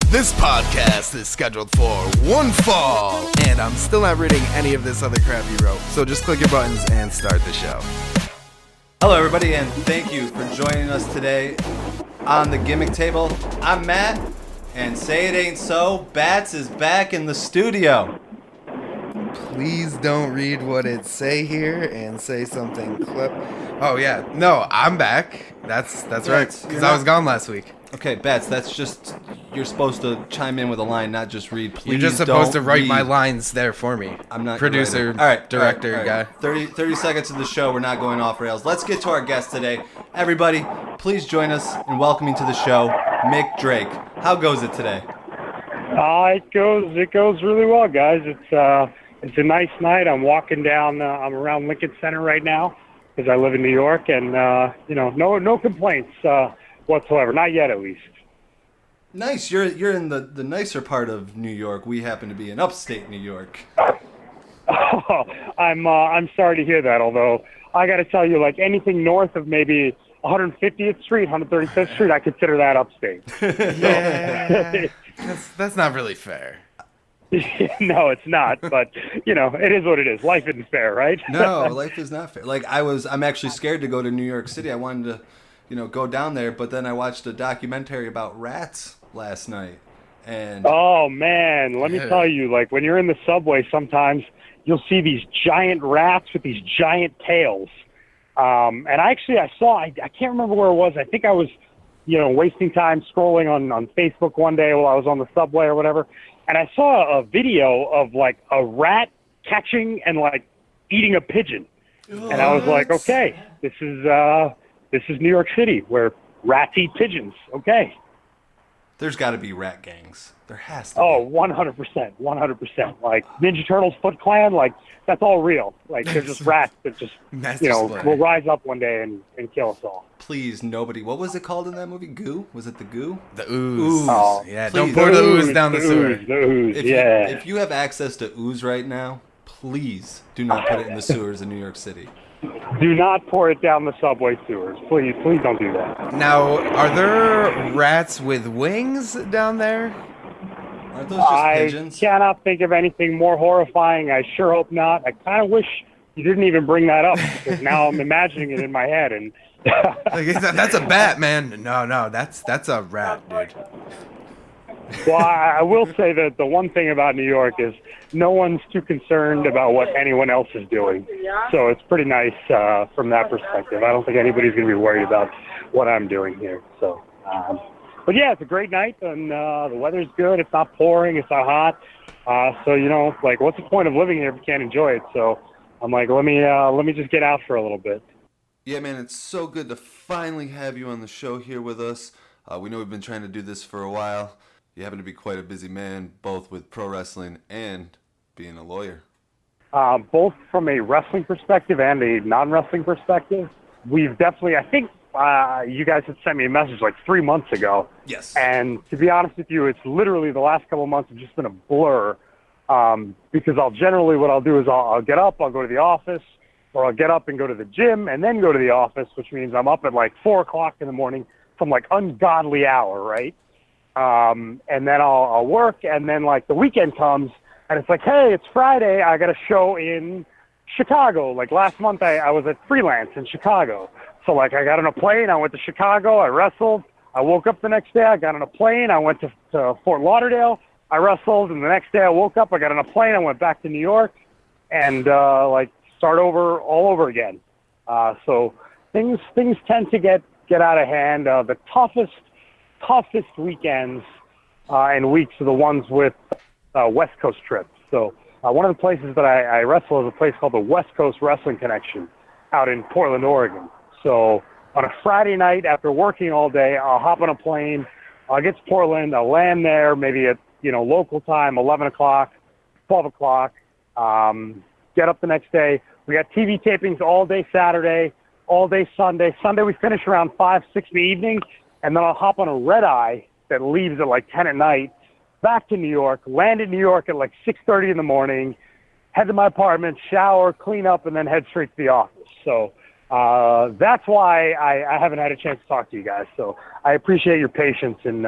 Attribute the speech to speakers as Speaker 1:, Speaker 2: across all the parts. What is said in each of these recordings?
Speaker 1: This podcast is scheduled for one fall, and I'm still not reading any of this other crap you wrote, so just click your buttons and start the show.
Speaker 2: Hello, everybody, and thank you for joining us today on the Gimmick Table. I'm Matt, and say it ain't so, Bats is back in the studio.
Speaker 1: Please don't read what it say here and say something clip. Oh, yeah. No, I'm back. That's right, because I was gone last week.
Speaker 2: Okay, Bats, that's just, you're supposed to chime in with a line, not just read. Please
Speaker 1: You're just supposed to write
Speaker 2: read.
Speaker 1: my lines there for me.
Speaker 2: I'm not
Speaker 1: producer, director guy.
Speaker 2: 30 seconds of the show, we're not going off rails. Let's get to our guest today. Everybody, please join us in welcoming to the show, Mik Drake. How goes it today?
Speaker 3: It goes really well, guys. It's a nice night. I'm walking down. I'm around Lincoln Center right now because I live in New York, and no complaints whatsoever. Not yet, at least.
Speaker 2: Nice. You're in the nicer part of New York. We happen to be in upstate New York.
Speaker 3: Oh, I'm sorry to hear that. Although I got to tell you, like anything north of maybe 150th Street, 135th Street, I consider that upstate.
Speaker 1: Yeah, that's not really fair.
Speaker 3: No, it's not. But it is what it is. Life isn't fair, right?
Speaker 2: No, life is not fair. Like I'm actually scared to go to New York City. I wanted to, go down there, but then I watched a documentary about rats last night. And
Speaker 3: oh man, let me tell you, like when you're in the subway, sometimes you'll see these giant rats with these giant tails. And I saw, I can't remember where it was. I think I was, wasting time scrolling on Facebook one day while I was on the subway or whatever. And I saw a video of like a rat catching and like eating a pigeon. What? And I was like, okay, this is New York City where rats eat pigeons. Okay.
Speaker 2: There's got to be rat gangs. There has to be.
Speaker 3: Oh, 100%. Like Ninja Turtles, Foot Clan, like that's all real. Like they're just rats that just, will rise up one day and kill us all.
Speaker 2: Please, nobody. What was it called in that movie? Goo? Was it the Goo?
Speaker 1: The ooze.
Speaker 3: Oh,
Speaker 1: yeah,
Speaker 2: please.
Speaker 1: don't pour the ooze down the sewer.
Speaker 3: The ooze,
Speaker 2: if you have access to ooze right now, please do not put it in the sewers in New York City.
Speaker 3: Do not pour it down the subway sewers. Please don't do that.
Speaker 1: Now, are there rats with wings down there?
Speaker 2: Aren't those just pigeons?
Speaker 3: I cannot think of anything more horrifying. I sure hope not. I kind of wish you didn't even bring that up because now I'm imagining it in my head. And
Speaker 1: that's a bat, man. No, that's a rat, dude.
Speaker 3: Well, I will say that the one thing about New York is no one's too concerned about what anyone else is doing. So it's pretty nice from that perspective. I don't think anybody's going to be worried about what I'm doing here. So, but yeah, it's a great night, and the weather's good. It's not pouring. It's not hot. So, like, what's the point of living here if you can't enjoy it? So I'm like, let me just get out for a little bit.
Speaker 2: Yeah, man, it's so good to finally have you on the show here with us. We know we've been trying to do this for a while. You happen to be quite a busy man, both with pro wrestling and being a lawyer.
Speaker 3: Both from a wrestling perspective and a non-wrestling perspective. We've definitely, I think you guys had sent me a message like 3 months ago.
Speaker 2: Yes.
Speaker 3: And to be honest with you, it's literally the last couple of months have just been a blur. Because what I'll do is I'll get up, I'll go to the office, or I'll get up and go to the gym and then go to the office, which means I'm up at like 4 o'clock in the morning, some like ungodly hour, right? And then I'll work, and then like the weekend comes, and it's like, hey, it's Friday. I got a show in Chicago. Like last month, I was at Freelance in Chicago. So like I got on a plane, I went to Chicago, I wrestled. I woke up the next day, I got on a plane, I went to Fort Lauderdale, I wrestled, and the next day I woke up, I got on a plane, I went back to New York, and start all over again. So things tend to get out of hand. The toughest weekends and weeks are the ones with West Coast trips. So one of the places that I wrestle is a place called the West Coast Wrestling Connection out in Portland, Oregon. So on a Friday night after working all day, I'll hop on a plane, I'll get to Portland, I'll land there maybe at local time, 11 o'clock, 12 o'clock, get up the next day. We got TV tapings all day Saturday, all day Sunday. Sunday we finish around 5, 6 in the evening, and then I'll hop on a red eye that leaves at like 10 at night, back to New York, land in New York at like 6:30 in the morning, head to my apartment, shower, clean up, and then head straight to the office. So That's why I haven't had a chance to talk to you guys. So I appreciate your patience in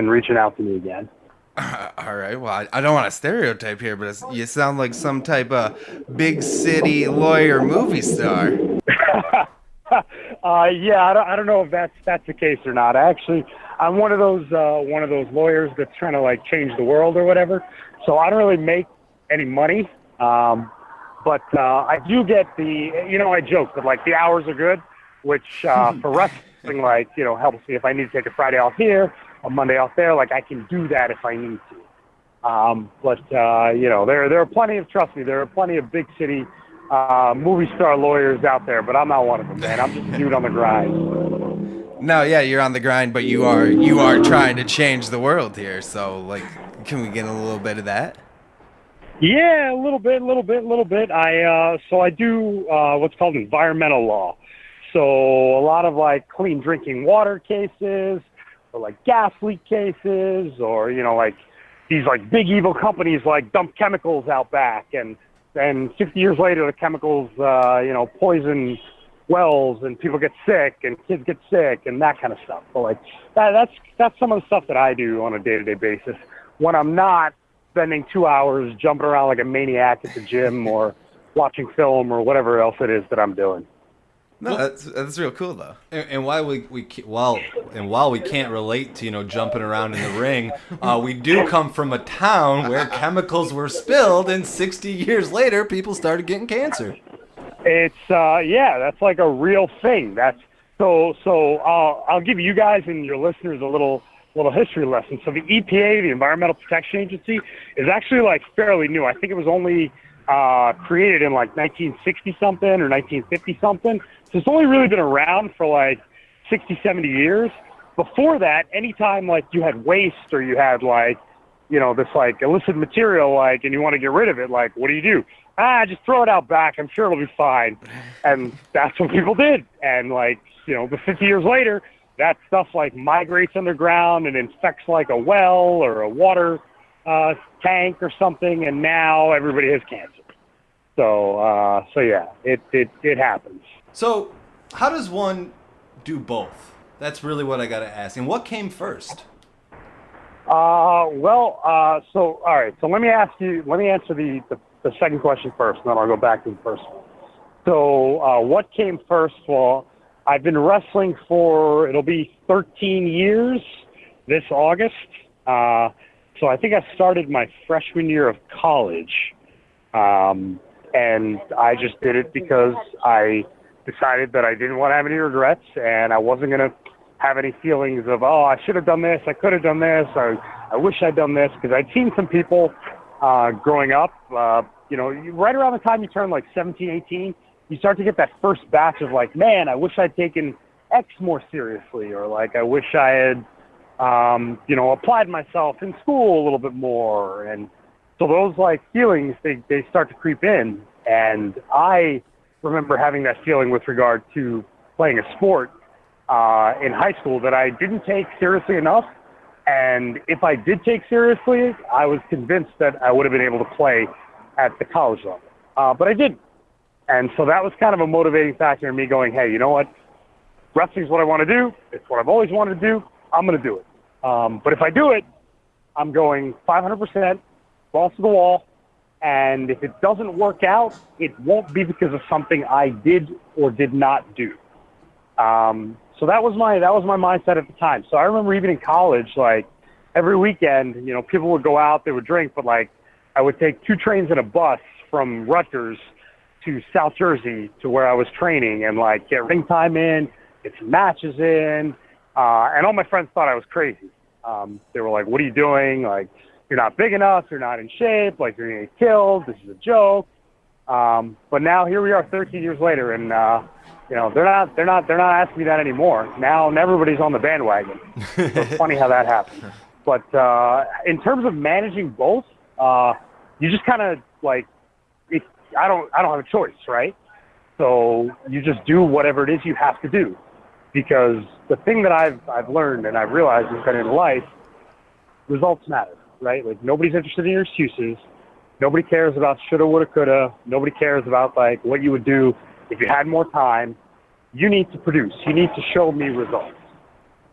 Speaker 3: reaching out to me again.
Speaker 1: All right. Well, I don't want to stereotype here, but you sound like some type of big city lawyer movie star.
Speaker 3: Yeah, I don't know if that's the case or not. I'm one of those lawyers that's trying to like change the world or whatever. So I don't really make any money, but I do get I joke, but like the hours are good, which for wrestling, like helps me if I need to take a Friday off here, a Monday off there. Like I can do that if I need to. But there are plenty of, trust me, there are plenty of big city movie star lawyers out there, but I'm not one of them, man. I'm just a dude on the grind.
Speaker 1: No, yeah, you're on the grind, but you are trying to change the world here. So, like, can we get a little bit of that?
Speaker 3: Yeah, a little bit. I do what's called environmental law. So a lot of like clean drinking water cases, or like gas leak cases, or like these like big evil companies like dump chemicals out back, and then 50 years later the chemicals poison wells and people get sick and kids get sick and that kind of stuff. So like that's some of the stuff that I do on a day-to-day basis when I'm not spending 2 hours jumping around like a maniac at the gym or watching film or whatever else it is that I'm doing.
Speaker 1: No, that's real cool though.
Speaker 2: And while we can't relate to jumping around in the ring, we do come from a town where chemicals were spilled, and 60 years later, people started getting cancer.
Speaker 3: It's that's like a real thing. That's so. I'll give you guys and your listeners a little history lesson. So the EPA, the Environmental Protection Agency, is actually like fairly new. I think it was only created in like 1960 something or 1950 something. So it's only really been around for like 60, 70 years. Before that, anytime like you had waste or you had like, this like illicit material, like, and you want to get rid of it, like, what do? Just throw it out back. I'm sure it'll be fine. And that's what people did. And like, the 50 years later, that stuff like migrates underground and infects like a well or a water tank or something. And now everybody has cancer. So yeah, it happens.
Speaker 2: So how does one do both? That's really what I got to ask. And what came first?
Speaker 3: So all right. So let me answer the second question first, and then I'll go back to the first one. So what came first? Well, I've been wrestling it'll be 13 years this August. So I think I started my freshman year of college. And I just did it because I decided that I didn't want to have any regrets, and I wasn't going to have any feelings of, I should have done this, I could have done this, I wish I'd done this, because I'd seen some people growing up, right around the time you turn like 17, 18, you start to get that first batch of like, man, I wish I'd taken X more seriously, or like I wish I had, applied myself in school a little bit more, and so those like feelings, they start to creep in, and I remember having that feeling with regard to playing a sport in high school that I didn't take seriously enough, and if I did take seriously, I was convinced that I would have been able to play at the college level, but I didn't, and so that was kind of a motivating factor in me going, hey, you know what, wrestling's what I want to do, it's what I've always wanted to do, I'm going to do it, but if I do it, I'm going 500%, balls to the wall, and if it doesn't work out, it won't be because of something I did or did not do. So that was my mindset at the time. So I remember even in college, like every weekend, people would go out, they would drink, but like I would take 2 trains and a bus from Rutgers to South Jersey to where I was training, and like get ring time in, get some matches in, and all my friends thought I was crazy. They were like, "What are you doing? Like, you're not big enough, you're not in shape, like you're gonna get killed, this is a joke." But now here we are 13 years later, and they're not asking me that anymore. Now everybody's on the bandwagon. So it's funny how that happens. But in terms of managing both, you just kind of like, I don't have a choice, right? So you just do whatever it is you have to do, because the thing that I've learned and I've realized is that in life, results matter. Right? Like nobody's interested in your excuses. Nobody cares about shoulda, woulda, coulda. Nobody cares about like what you would do if you had more time, you need to produce. You need to show me results.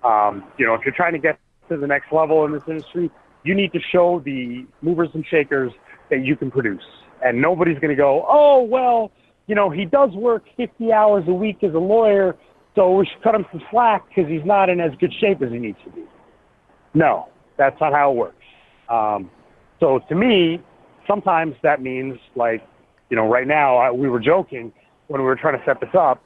Speaker 3: If you're trying to get to the next level in this industry, you need to show the movers and shakers that you can produce. And nobody's going to go, oh, well, he does work 50 hours a week as a lawyer, so we should cut him some slack because he's not in as good shape as he needs to be. No, that's not how it works. So to me, sometimes that means, like, right now, we were joking when we were trying to set this up,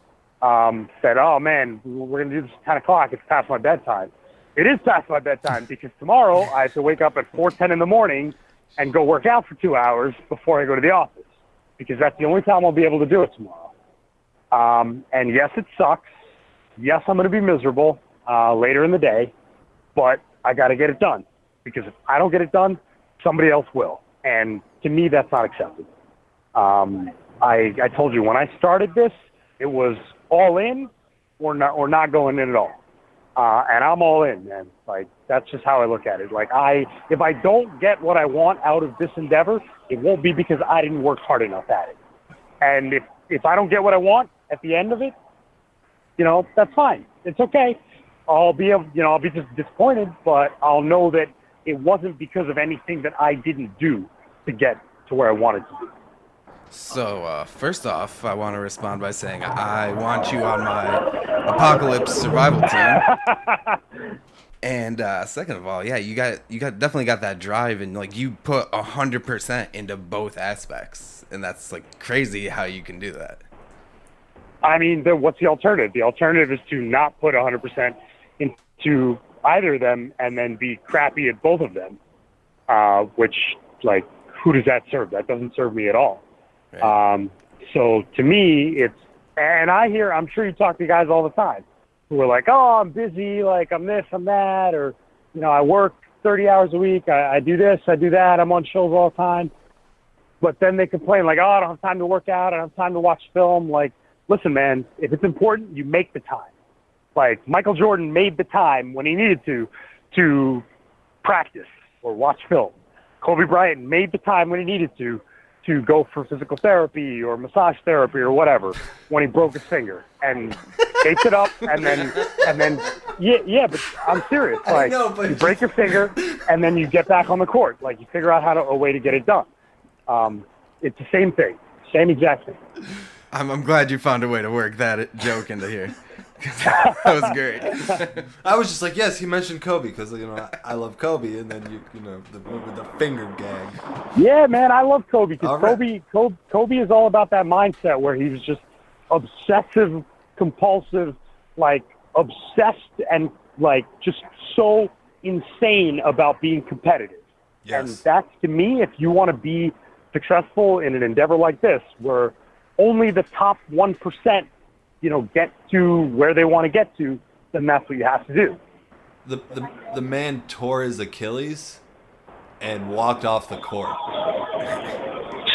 Speaker 3: said, oh, man, we're going to do this at 10 o'clock. It's past my bedtime. It is past my bedtime because tomorrow I have to wake up at 4:10 in the morning and go work out for 2 hours before I go to the office because that's the only time I'll be able to do it tomorrow. And yes, it sucks. Yes, I'm going to be miserable later in the day, but I got to get it done because if I don't get it done, somebody else will. And to me, that's not acceptable. I told you when I started this, it was all in or not going in at all. And I'm all in, man. Like, that's just how I look at it. Like, if I don't get what I want out of this endeavor, it won't be because I didn't work hard enough at it. And if I don't get what I want at the end of it, that's fine. It's okay. I'll be just disappointed, but I'll know that it wasn't because of anything that I didn't do to get to where I wanted to be.
Speaker 1: So, first off, I want to respond by saying I want you on my apocalypse survival team. And second of all, yeah, you definitely got that drive, and like you put 100% into both aspects, and that's like crazy how you can do that.
Speaker 3: I mean, what's the alternative? The alternative is to not put 100% into either of them and then be crappy at both of them, which, like, who does that serve? That doesn't serve me at all. Right. So to me, I'm sure you talk to guys all the time who are like, oh, I'm busy, like I'm this, I'm that, or, I work 30 hours a week, I do this, I do that, I'm on shows all the time. But then they complain like, oh, I don't have time to work out, I don't have time to watch film. Like, listen, man, if it's important, you make the time. Like, Michael Jordan made the time when he needed to practice or watch film. Kobe Bryant made the time when he needed to go for physical therapy or massage therapy or whatever when he broke his finger and taped it up and then yeah, but I'm serious. Like, you break your finger and then you get back on the court. Like, you figure out a way to get it done. It's the same thing, same exact thing.
Speaker 1: I'm glad you found a way to work that joke into here. That was great.
Speaker 2: I was just like, yes, he mentioned Kobe because I love Kobe, and then the finger gag.
Speaker 3: Yeah, man, I love Kobe because Kobe is all about that mindset where he was just obsessive, compulsive, like obsessed and like just so insane about being competitive. Yes. And that's, to me, if you want to be successful in an endeavor like this, where only the top 1%, get to where they want to get to, then that's what you have to do.
Speaker 2: The man tore his Achilles and walked off the court.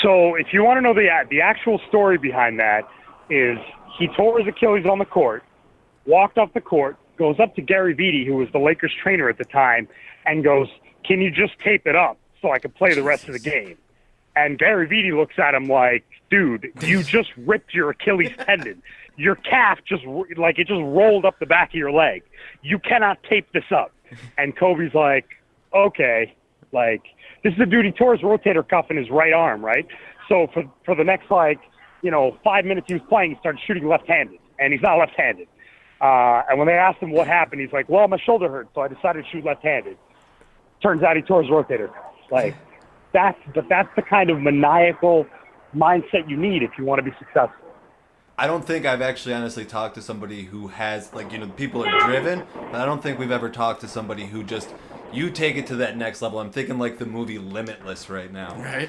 Speaker 3: So if you want to know the actual story behind that is he tore his Achilles on the court, walked off the court, goes up to Gary Vitti, who was the Lakers trainer at the time, and goes, can you just tape it up so I can play the rest of the game? And Gary Vitti looks at him like, dude, you just ripped your Achilles tendon. Your calf just rolled up the back of your leg. You cannot tape this up. And Kobe's like, okay. Like, this is a dude, he tore his rotator cuff in his right arm, right? So for the next, 5 minutes he was playing, he started shooting left-handed. And he's not left-handed. And when they asked him what happened, he's like, well, my shoulder hurt, so I decided to shoot left-handed. Turns out he tore his rotator cuff. Like, that's the kind of maniacal mindset you need if you want to be successful.
Speaker 2: I don't think I've actually honestly talked to somebody who has, people are driven, but I don't think we've ever talked to somebody who just, you take it to that next level. I'm thinking like the movie Limitless right now.
Speaker 1: Right.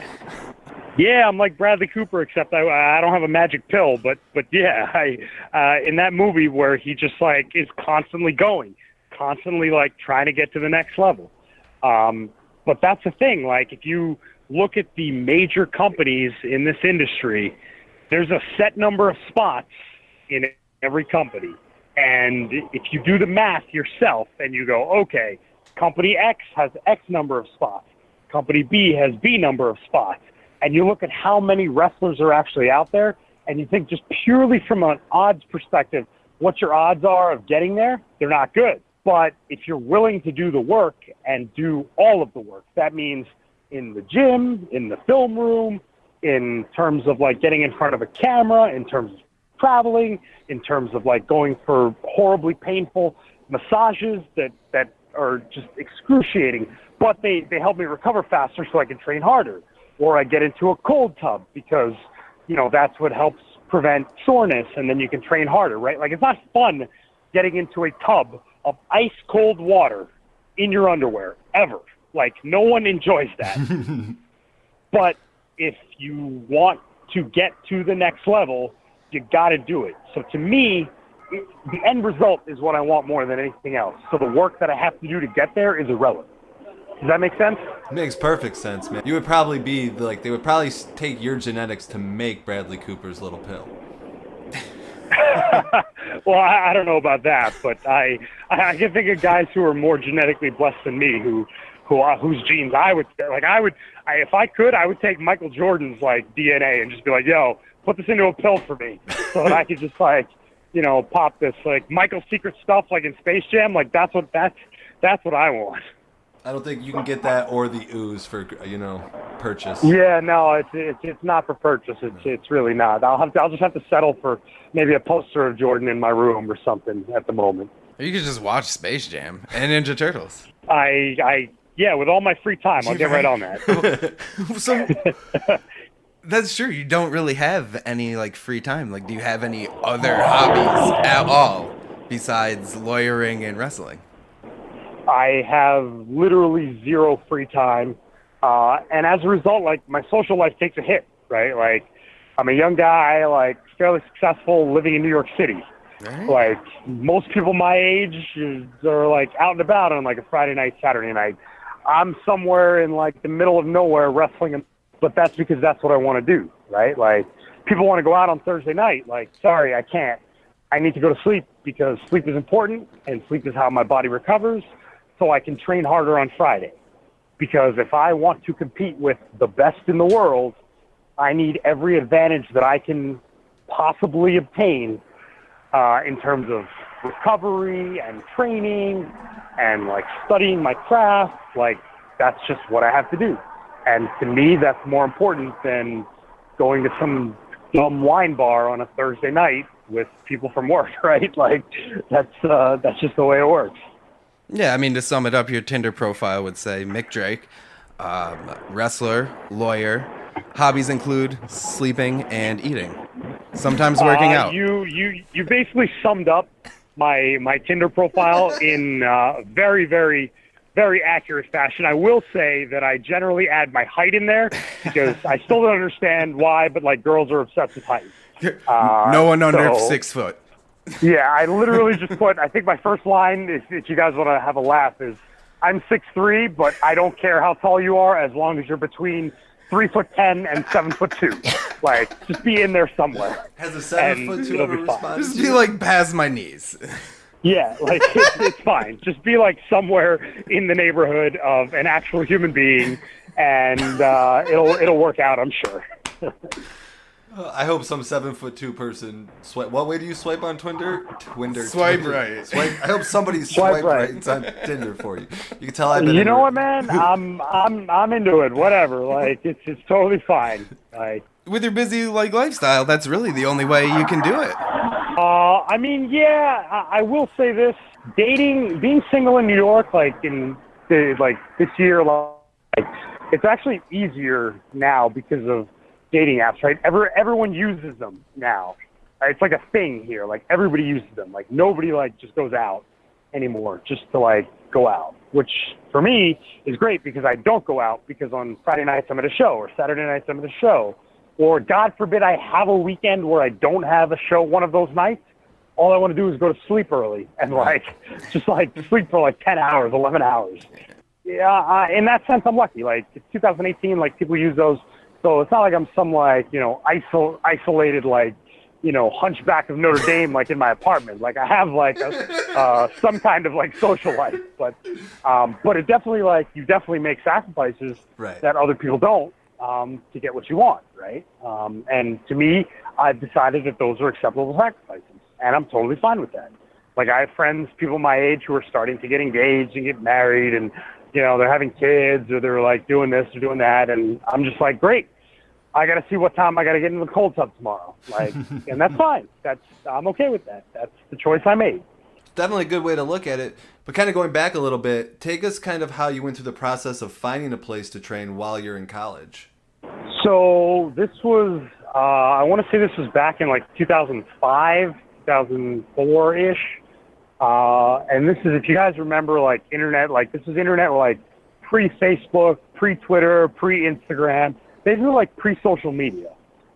Speaker 3: Yeah, I'm like Bradley Cooper, except I don't have a magic pill, but yeah, I in that movie where he just is constantly going, constantly trying to get to the next level. But that's the thing, if you look at the major companies in this industry, there's a set number of spots in every company. And if you do the math yourself and you go, okay, company X has X number of spots, company B has B number of spots, and you look at how many wrestlers are actually out there, and you think just purely from an odds perspective, what your odds are of getting there, they're not good. But if you're willing to do the work and do all of the work, that means in the gym, in the film room, in terms of like getting in front of a camera, in terms of traveling, in terms of like going for horribly painful massages that are just excruciating, but they help me recover faster so I can train harder. Or I get into a cold tub because, you know, that's what helps prevent soreness, and then you can train harder, right? Like, it's not fun getting into a tub of ice cold water in your underwear, ever. Like, no one enjoys that. But if you want to get to the next level, you got to do it. So to me, the end result is what I want more than anything else. So the work that I have to do to get there is irrelevant. Does that make sense?
Speaker 2: It makes perfect sense, man. You would probably be like, they would probably take your genetics to make Bradley Cooper's little pill.
Speaker 3: Well, I don't know about that, but I can think of guys who are more genetically blessed than me whose genes I would like. If I could, I would take Michael Jordan's like DNA and just be like, yo, put this into a pill for me, so that I could just like, you know, pop this like Michael's secret stuff like in Space Jam. Like that's what I want.
Speaker 2: I don't think you can get that or the ooze for, you know, purchase.
Speaker 3: Yeah, no, it's not for purchase. It's really not. I'll just have to settle for maybe a poster of Jordan in my room or something at the moment.
Speaker 1: Or you could just watch Space Jam and Ninja Turtles.
Speaker 3: Yeah, with all my free time, I'll get right on that.
Speaker 1: So that's true. You don't really have any like free time. Like, do you have any other hobbies at all besides lawyering and wrestling?
Speaker 3: I have literally zero free time. And as a result, like, my social life takes a hit, right? Like, I'm a young guy, like, fairly successful, living in New York City.
Speaker 1: Right.
Speaker 3: Like, most people my age are, like, out and about on, like, a Friday night, Saturday night. I'm somewhere in, like, the middle of nowhere wrestling, but that's because that's what I want to do, right? Like, people want to go out on Thursday night. Like, sorry, I can't. I need to go to sleep because sleep is important, and sleep is how my body recovers, so I can train harder on Friday. Because if I want to compete with the best in the world, I need every advantage that I can possibly obtain in terms of recovery and training and like studying my craft. Like, that's just what I have to do. And to me, that's more important than going to some dumb wine bar on a Thursday night with people from work, right? Like, that's just the way it works.
Speaker 1: Yeah, I mean, to sum it up, your Tinder profile would say Mik Drake, wrestler, lawyer. Hobbies include sleeping and eating. Sometimes working out.
Speaker 3: You basically summed up my Tinder profile in very, very, very accurate fashion. I will say that I generally add my height in there because I still don't understand why, but like girls are obsessed with height.
Speaker 1: No one under 6 foot.
Speaker 3: Yeah, I literally just put, I think my first line, if you guys want to have a laugh, is I'm 6'3", but I don't care how tall you are as long as you're between 3'10" and 7'2". Like, just be in there somewhere.
Speaker 2: Has a 7'2" ever responded?
Speaker 1: Just be like past my knees.
Speaker 3: Yeah, like it's fine. Just be like somewhere in the neighborhood of an actual human being, and it'll work out, I'm sure.
Speaker 2: I hope some 7'2" person swipe. What way do you swipe on Tinder?
Speaker 1: Swipe right.
Speaker 2: Swipe. I hope somebody swipe right on Tinder for you. You can tell I've been.
Speaker 3: You know what, man? I'm into it. Whatever. Like, it's totally fine. Like,
Speaker 1: with your busy like lifestyle, that's really the only way you can do it.
Speaker 3: I mean, yeah. I will say this: being single in New York, like this year, like it's actually easier now because of dating apps, right? Everyone uses them now. It's like a thing here. Like, everybody uses them. Like, nobody like just goes out anymore just to like go out, which for me is great because I don't go out because on Friday nights I'm at a show or Saturday nights I'm at a show, or God forbid I have a weekend where I don't have a show one of those nights. All I want to do is go to sleep early and like just like sleep for like 10 hours, 11 hours. Yeah, in that sense I'm lucky. Like, it's 2018, like people use those. So it's not like I'm some, like, you know, isolated, like, you know, hunchback of Notre Dame, like, in my apartment. Like, I have, like, some kind of, like, social life. But it definitely, like, you definitely make sacrifices
Speaker 2: right.
Speaker 3: that other people don't. to get what you want, right? And to me, I've decided that those are acceptable sacrifices, and I'm totally fine with that. Like, I have friends, people my age, who are starting to get engaged and get married, and, you know, they're having kids, or they're, like, doing this or doing that, and I'm just like, great. I got to see what time I got to get in the cold tub tomorrow. Like, and that's fine. I'm okay with that. That's the choice I made.
Speaker 2: Definitely a good way to look at it. But kind of going back a little bit, take us kind of how you went through the process of finding a place to train while you're in college.
Speaker 3: So this was, I want to say this was back in like 2005, 2004-ish. And this is, if you guys remember, like internet, like this is internet like pre-Facebook, pre-Twitter, pre-Instagram. Basically like pre-social media.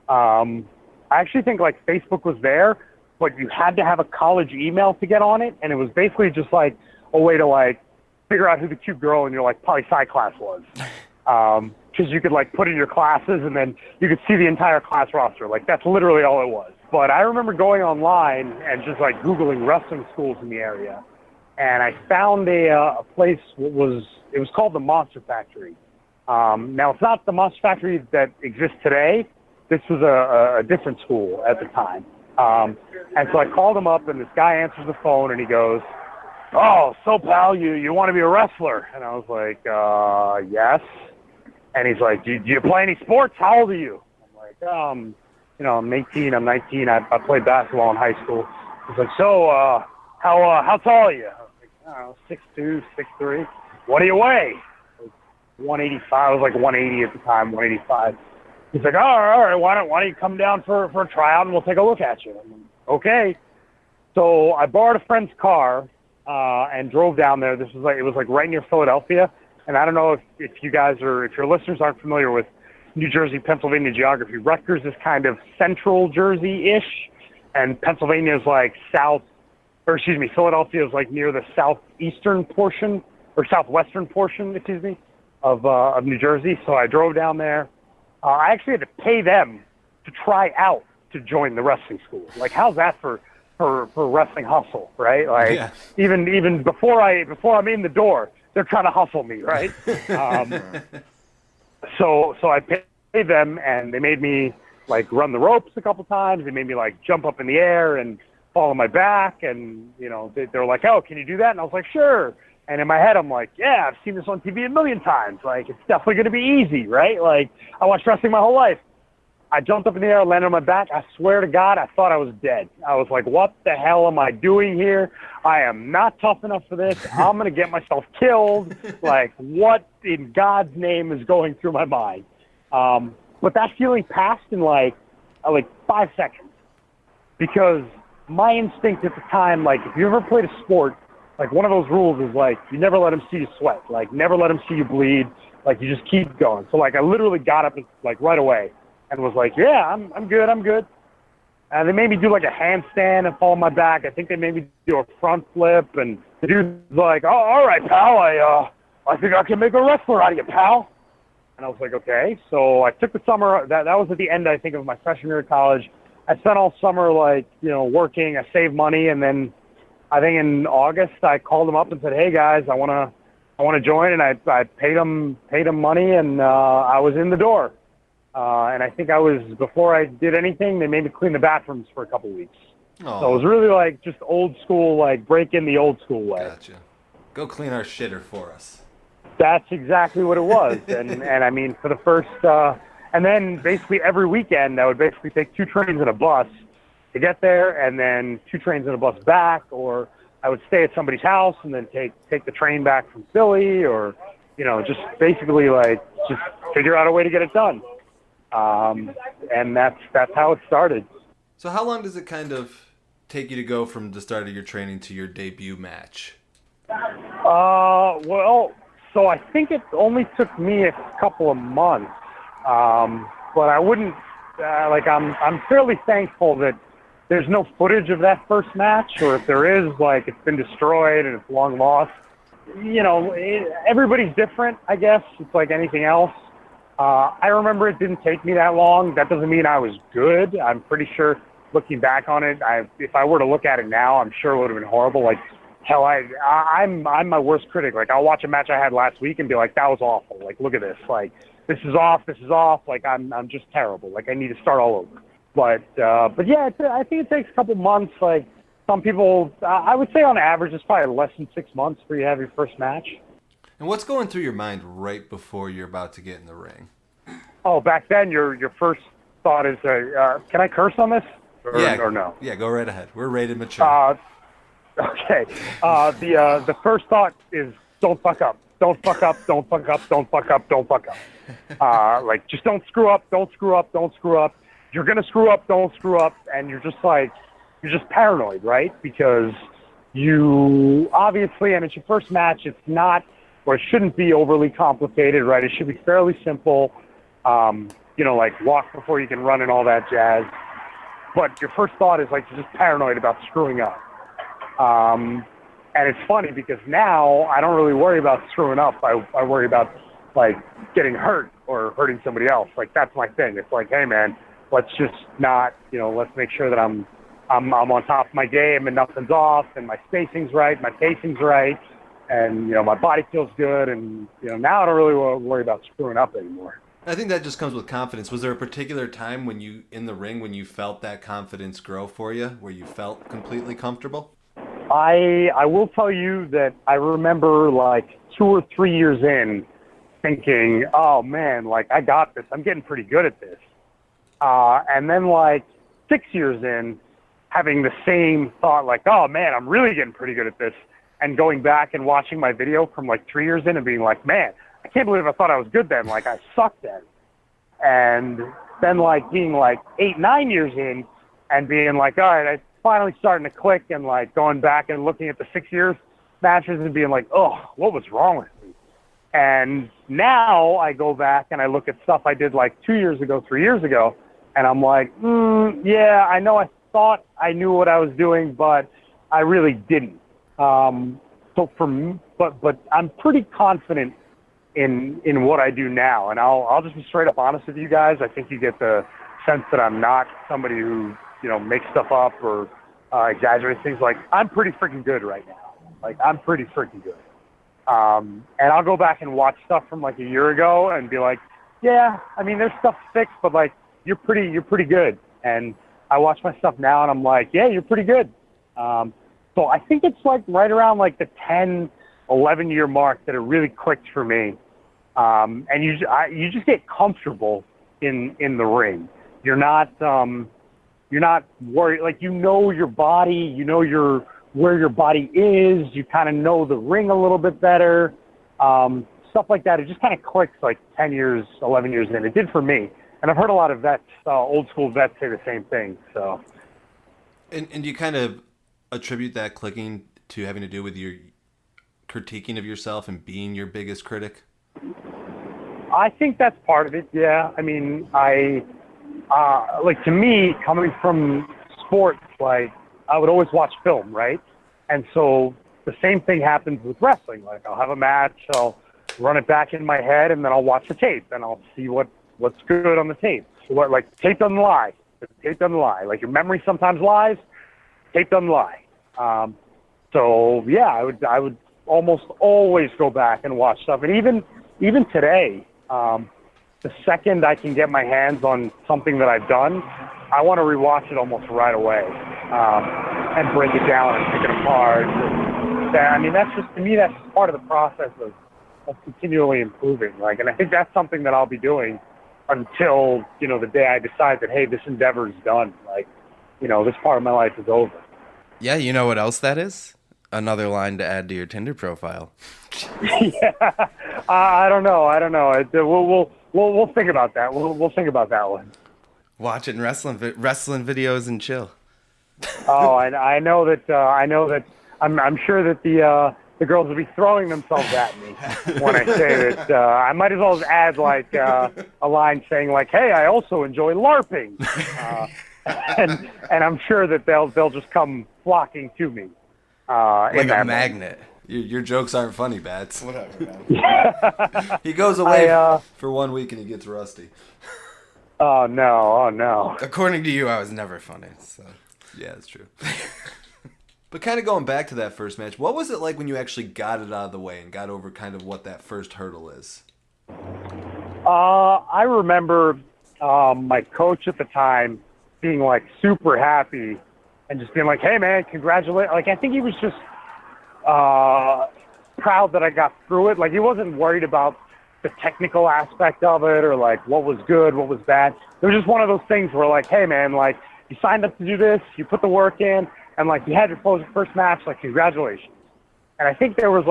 Speaker 3: I actually think like Facebook was there, but you had to have a college email to get on it, and it was basically just like a way to like figure out who the cute girl in your like poli-sci class was. Because you could like put in your classes, and then you could see the entire class roster. Like that's literally all it was. But I remember going online and just like Googling wrestling schools in the area, and I found a place. It was called the Monster Factory. Now, it's not the Monster Factory that exists today. This was a different school at the time. And so I called him up, and this guy answers the phone, and he goes, "Oh, so pal, you want to be a wrestler?" And I was like, yes. And he's like, do you play any sports? How old are you? I'm like, you know, I'm 18, I'm 19. I played basketball in high school. He's like, so, how tall are you? I was like, I don't know, 6'2", 6'3". What do you weigh? 185. I was like 180 at the time, 185. He's like, all right, why don't you come down for a tryout and we'll take a look at you? I'm like, okay. So I borrowed a friend's car and drove down there. It was like right near Philadelphia. And I don't know if you guys if your listeners aren't familiar with New Jersey, Pennsylvania geography. Rutgers is kind of central Jersey-ish, and Pennsylvania is like Philadelphia is like near the southeastern portion, or southwestern portion, of New Jersey. So I drove down there. I actually had to pay them to try out to join the wrestling school. Like, how's that for wrestling hustle, right? Like, yeah. even before I'm in the door, they're trying to hustle me, right? So I paid them, and they made me like run the ropes a couple times. They made me like jump up in the air and fall on my back, and you know they're like, "Oh, can you do that?" And I was like, "Sure." And in my head, I'm like, yeah, I've seen this on TV a million times. Like, it's definitely going to be easy, right? Like, I watched wrestling my whole life. I jumped up in the air, landed on my back. I swear to God, I thought I was dead. I was like, what the hell am I doing here? I am not tough enough for this. I'm going to get myself killed. Like, what in God's name is going through my mind? But that feeling passed in like 5 seconds. Because my instinct at the time, like, if you ever played a sport, like, one of those rules is, like, you never let them see you sweat. Like, never let them see you bleed. Like, you just keep going. So, like, I literally got up, like, right away and was like, yeah, I'm good. And they made me do, like, a handstand and fall on my back. I think they made me do a front flip. And the dude's like, oh, all right, pal. I think I can make a wrestler out of you, pal. And I was like, okay. So I took the summer. That was at the end, I think, of my freshman year of college. I spent all summer, like, you know, working. I saved money, and then I think in August I called them up and said, "Hey guys, I want to join," and I paid them money, and I was in the door. And I think before I did anything, they made me clean the bathrooms for a couple weeks. Oh. So it was really like just old school, like break in the old school way.
Speaker 2: Gotcha. Go clean our shitter for us.
Speaker 3: That's exactly what it was, and I mean for the first, and then basically every weekend I would basically take 2 trains and a bus to get there, and then 2 trains and a bus back, or I would stay at somebody's house and then take the train back from Philly, or, you know, just basically like just figure out a way to get it done. And that's how it started.
Speaker 2: So how long does it kind of take you to go from the start of your training to your debut match?
Speaker 3: Well, so I think it only took me a couple of months, but I wouldn't, I'm fairly thankful that there's no footage of that first match, or if there is, like, it's been destroyed and it's long lost. You know, everybody's different, I guess. It's like anything else. I remember it didn't take me that long. That doesn't mean I was good. I'm pretty sure, looking back on it, if I were to look at it now, I'm sure it would have been horrible. Like, hell, I'm my worst critic. Like, I'll watch a match I had last week and be like, that was awful. Like, look at this. Like, this is off. Like, I'm just terrible. Like, I need to start all over. But yeah, I think it takes a couple months. Like, some people, I would say on average, it's probably less than 6 months before you have your first match.
Speaker 2: And what's going through your mind right before you're about to get in the ring?
Speaker 3: Oh, back then, your first thought is, can I curse on this? Or no?
Speaker 2: Yeah, go right ahead. We're rated mature.
Speaker 3: Okay. The first thought is, don't fuck up. Don't fuck up. Don't fuck up. Don't fuck up. Don't fuck up. Like, just don't screw up. Don't screw up. Don't screw up. You're going to screw up. Don't screw up. And you're just paranoid, right? Because you obviously, and it's your first match, it's not, or it shouldn't be overly complicated, right? It should be fairly simple. Like walk before you can run and all that jazz. But your first thought is like, you're just paranoid about screwing up. And it's funny because now I don't really worry about screwing up. I worry about like getting hurt or hurting somebody else. Like, that's my thing. It's like, hey man, let's just not, let's make sure that I'm on top of my game and nothing's off and my spacing's right, my pacing's right, and my body feels good, and now I don't really worry about screwing up anymore.
Speaker 2: I think that just comes with confidence. Was there a particular time when you felt that confidence grow for you, where you felt completely comfortable?
Speaker 3: I will tell you that I remember like 2 or 3 years in thinking, oh man, like I got this. I'm getting pretty good at this. And then like 6 years in, having the same thought, like, oh man, I'm really getting pretty good at this. And going back and watching my video from like 3 years in and being like, man, I can't believe I thought I was good then. Like, I sucked then. And then like being like 8, 9 years in and being like, all right, I finally starting to click, and like going back and looking at the 6 years matches and being like, oh, what was wrong with me? And now I go back and I look at stuff I did like 2 years ago, 3 years ago, and I'm like, yeah, I know I thought I knew what I was doing, but I really didn't. So for me, but I'm pretty confident in what I do now, and I'll just be straight up honest with you guys. I think you get the sense that I'm not somebody who makes stuff up or exaggerates things. Like, I'm pretty freaking good right now. Like, I'm pretty freaking good. And I'll go back and watch stuff from like a year ago and be like, yeah, I mean, there's stuff fixed, but like, you're pretty good. And I watch my stuff now and I'm like, yeah, you're pretty good. So I think it's like right around like the 10, 11 year mark that it really clicked for me. And you just get comfortable in the ring. You're not worried. Like, your body, where your body is. You kind of know the ring a little bit better. Stuff like that. It just kind of clicks like 10 years, 11 years in. It did for me. And I've heard a lot of vets, old school vets, say the same thing. So.
Speaker 2: And you kind of attribute that clicking to having to do with your critiquing of yourself and being your biggest critic?
Speaker 3: I think that's part of it, yeah. I mean, like, to me, coming from sports, like, I would always watch film, right? And so the same thing happens with wrestling. Like, I'll have a match, I'll run it back in my head, and then I'll watch the tape, and I'll see what's good on the tape. Like, tape doesn't lie. Tape doesn't lie. Like, your memory sometimes lies. Tape doesn't lie. So yeah, I would almost always go back and watch stuff. And even today, the second I can get my hands on something that I've done, I want to rewatch it almost right away, and break it down and pick it apart. I mean, that's just, to me, that's part of the process of continually improving. Like, and I think that's something that I'll be doing until, the day I decide that, hey, this endeavor is done. Like, this part of my life is over.
Speaker 1: Yeah, you know what else that is? Another line to add to your Tinder profile.
Speaker 3: Yeah, I don't know. We'll think about that. We'll think about that one.
Speaker 1: Watching wrestling videos and chill.
Speaker 3: Oh, I know that. I'm sure that the girls will be throwing themselves at me when I say that. I might as well add like a line saying like, "Hey, I also enjoy LARPing," and I'm sure that they'll just come flocking to me.
Speaker 1: Like a magnet.
Speaker 2: Your jokes aren't funny, Bats.
Speaker 1: Whatever, man.
Speaker 2: He goes away for 1 week and he gets rusty.
Speaker 3: Oh no!
Speaker 1: According to you, I was never funny. So
Speaker 2: yeah, that's true. But kind of going back to that first match, what was it like when you actually got it out of the way and got over kind of what that first hurdle is?
Speaker 3: I remember my coach at the time being like super happy and just being like, "Hey man, congratulations!" Like I think he was just proud that I got through it. Like he wasn't worried about the technical aspect of it or like what was good, what was bad. It was just one of those things where like, "Hey man, like you signed up to do this, you put the work in, and like you had your first match. Like congratulations." And I think there was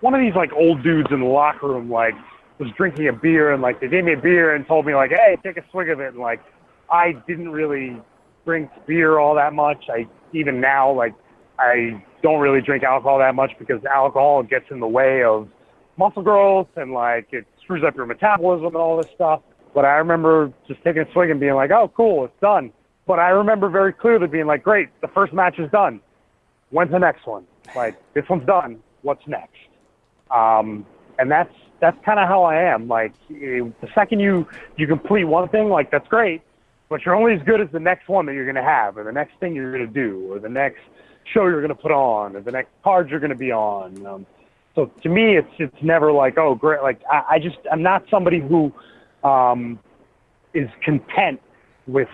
Speaker 3: one of these like old dudes in the locker room like was drinking a beer and like they gave me a beer and told me like, "Hey, take a swig of it." And like I didn't really drink beer all that much. Even now like I don't really drink alcohol that much because alcohol gets in the way of muscle growth and like it screws up your metabolism and all this stuff. But I remember just taking a swig and being like, "Oh, cool, it's done." But I remember very clearly being like, "Great, the first match is done. When's the next one? Like this one's done. What's next?" And that's kind of how I am. Like the second you complete one thing, like that's great, but you're only as good as the next one that you're going to have, or the next thing you're going to do, or the next show you're going to put on, or the next card you're going to be on. So to me, it's never like, oh great. Like I'm not somebody who is content with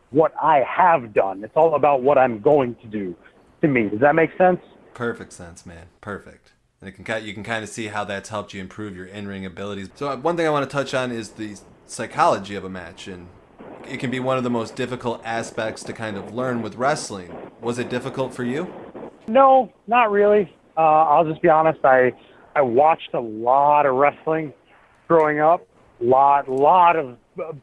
Speaker 3: what I have done. It's all about what I'm going to do. To me, does that make sense?
Speaker 2: Perfect sense, man. Perfect. And you can kind of see how that's helped you improve your in-ring abilities. So one thing I want to touch on is the psychology of a match, and it can be one of the most difficult aspects to kind of learn with wrestling. Was it difficult for you?
Speaker 3: No, not really. I'll just be honest. I watched a lot of wrestling growing up. Lot of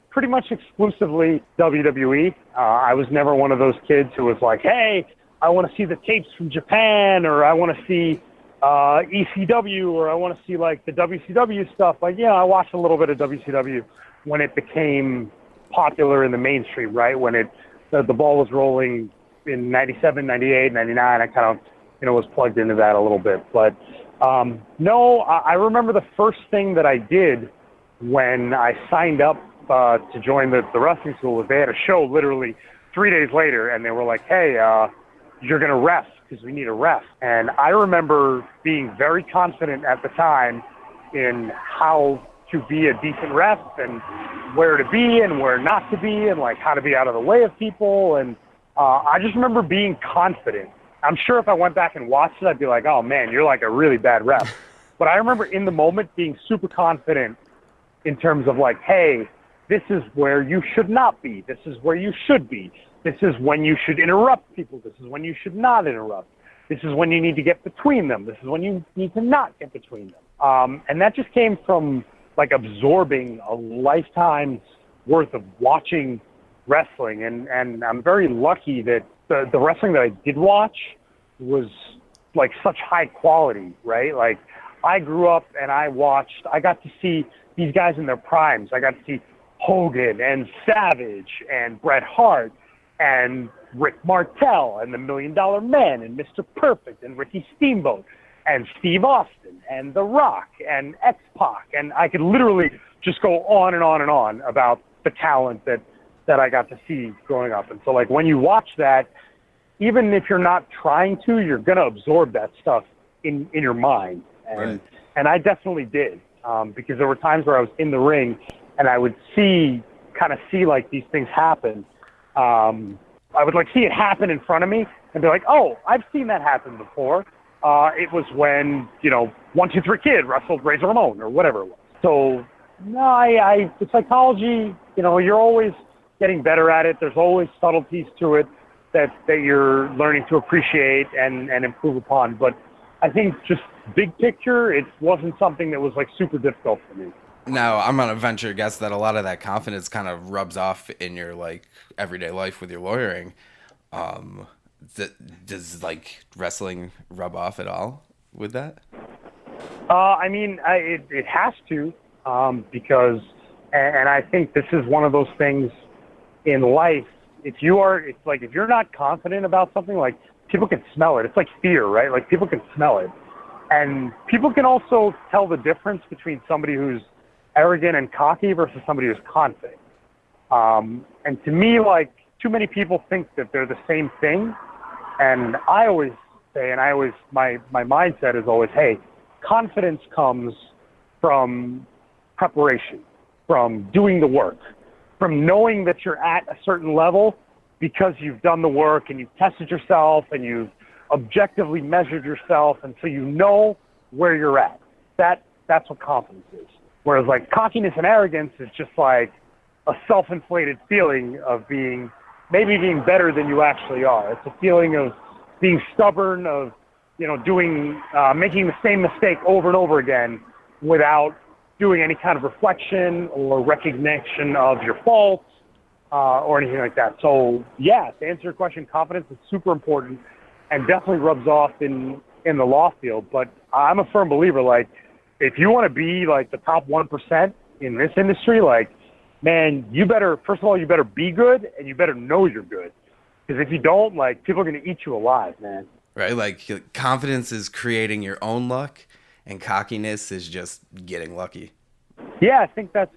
Speaker 3: pretty much exclusively WWE. I was never one of those kids who was like, "Hey, I want to see the tapes from Japan," or "I want to see ECW," or "I want to see like the WCW stuff." Like, yeah, I watched a little bit of WCW when it became popular in the mainstream, right? When the ball was rolling in 97, 98, 99, I kind of, was plugged into that a little bit. But no, I remember the first thing that I did when I signed up to join the wrestling school was they had a show literally 3 days later, and they were like, "Hey, you're going to ref because we need a ref." And I remember being very confident at the time in how to be a decent ref and where to be and where not to be and like how to be out of the way of people. And I just remember being confident. I'm sure if I went back and watched it, I'd be like, "Oh man, you're like a really bad ref." But I remember in the moment being super confident in terms of like, "Hey, this is where you should not be. This is where you should be. This is when you should interrupt people. This is when you should not interrupt. This is when you need to get between them. This is when you need to not get between them." And that just came from like absorbing a lifetime's worth of watching wrestling. And I'm very lucky that the wrestling that I did watch was like such high quality, right? Like I grew up and I got to see these guys in their primes. I got to see Hogan and Savage and Bret Hart and Rick Martel and the $1 Million Man and Mr. Perfect and Ricky Steamboat and Steve Austin and The Rock and X-Pac. And I could literally just go on and on and on about the talent that I got to see growing up. And so like when you watch that, even if you're not trying to, you're going to absorb that stuff in your mind. And I definitely did, because there were times where I was in the ring and I would see like these things happen. I would like see it happen in front of me and be like, "Oh, I've seen that happen before. It was when, 1-2-3 Kid wrestled Razor Ramon," or whatever it was. So no, the psychology, you're always getting better at it. There's always subtleties to it that you're learning to appreciate and improve upon. But I think just big picture, it wasn't something that was like super difficult for me.
Speaker 1: Now, I'm gonna venture a guess that a lot of that confidence kind of rubs off in your like everyday life with your lawyering. Does like wrestling rub off at all with that?
Speaker 3: I mean, it has to, because, and I think this is one of those things in life. If you're not confident about something, like people can smell it. It's like fear, right? Like people can smell it, and people can also tell the difference between somebody who's arrogant and cocky versus somebody who's confident. And to me, like too many people think that they're the same thing, And I always say, my mindset is always, hey, confidence comes from preparation, from doing the work, from knowing that you're at a certain level because you've done the work and you've tested yourself and you've objectively measured yourself, and so you know where you're at. That's what confidence is. Whereas like cockiness and arrogance is just like a self-inflated feeling of maybe being better than you actually are. It's a feeling of being stubborn, of making the same mistake over and over again without doing any kind of reflection or recognition of your faults or anything like that. So yeah, to answer your question, confidence is super important and definitely rubs off in the law field. But I'm a firm believer, like, if you want to be like the top 1% in this industry, like, man, first of all, you better be good, and you better know you're good. Because if you don't, like, people are going to eat you alive, man.
Speaker 1: Right? Like, confidence is creating your own luck, and cockiness is just getting lucky.
Speaker 3: Yeah, I think that's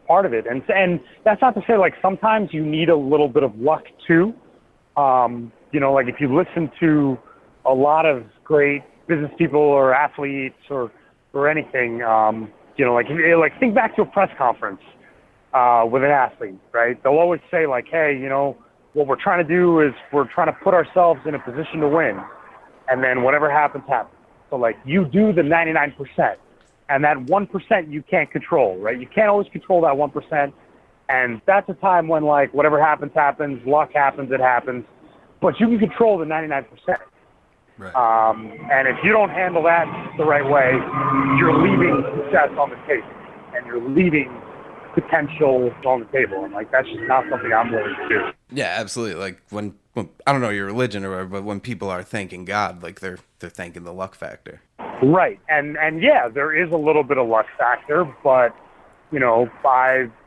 Speaker 3: part of it. And that's not to say, like, sometimes you need a little bit of luck, too. Like, if you listen to a lot of great business people or athletes or anything, think back to a press conference with an athlete, right? They'll always say, like, hey, what we're trying to do is we're trying to put ourselves in a position to win, and then whatever happens, happens. So, like, you do the 99%, and that 1% you can't control, right? You can't always control that 1%, and that's a time when, like, whatever happens, happens, luck happens, it happens, but you can control the 99%.
Speaker 2: Right.
Speaker 3: And if you don't handle that the right way, you're leaving success on the table, and you're leaving potential on the table. And like, that's just not something I'm willing to do.
Speaker 1: Yeah, absolutely. Like when I don't know your religion or whatever, but when people are thanking God, like they're thanking the luck factor.
Speaker 3: Right. And yeah, there is a little bit of luck factor, but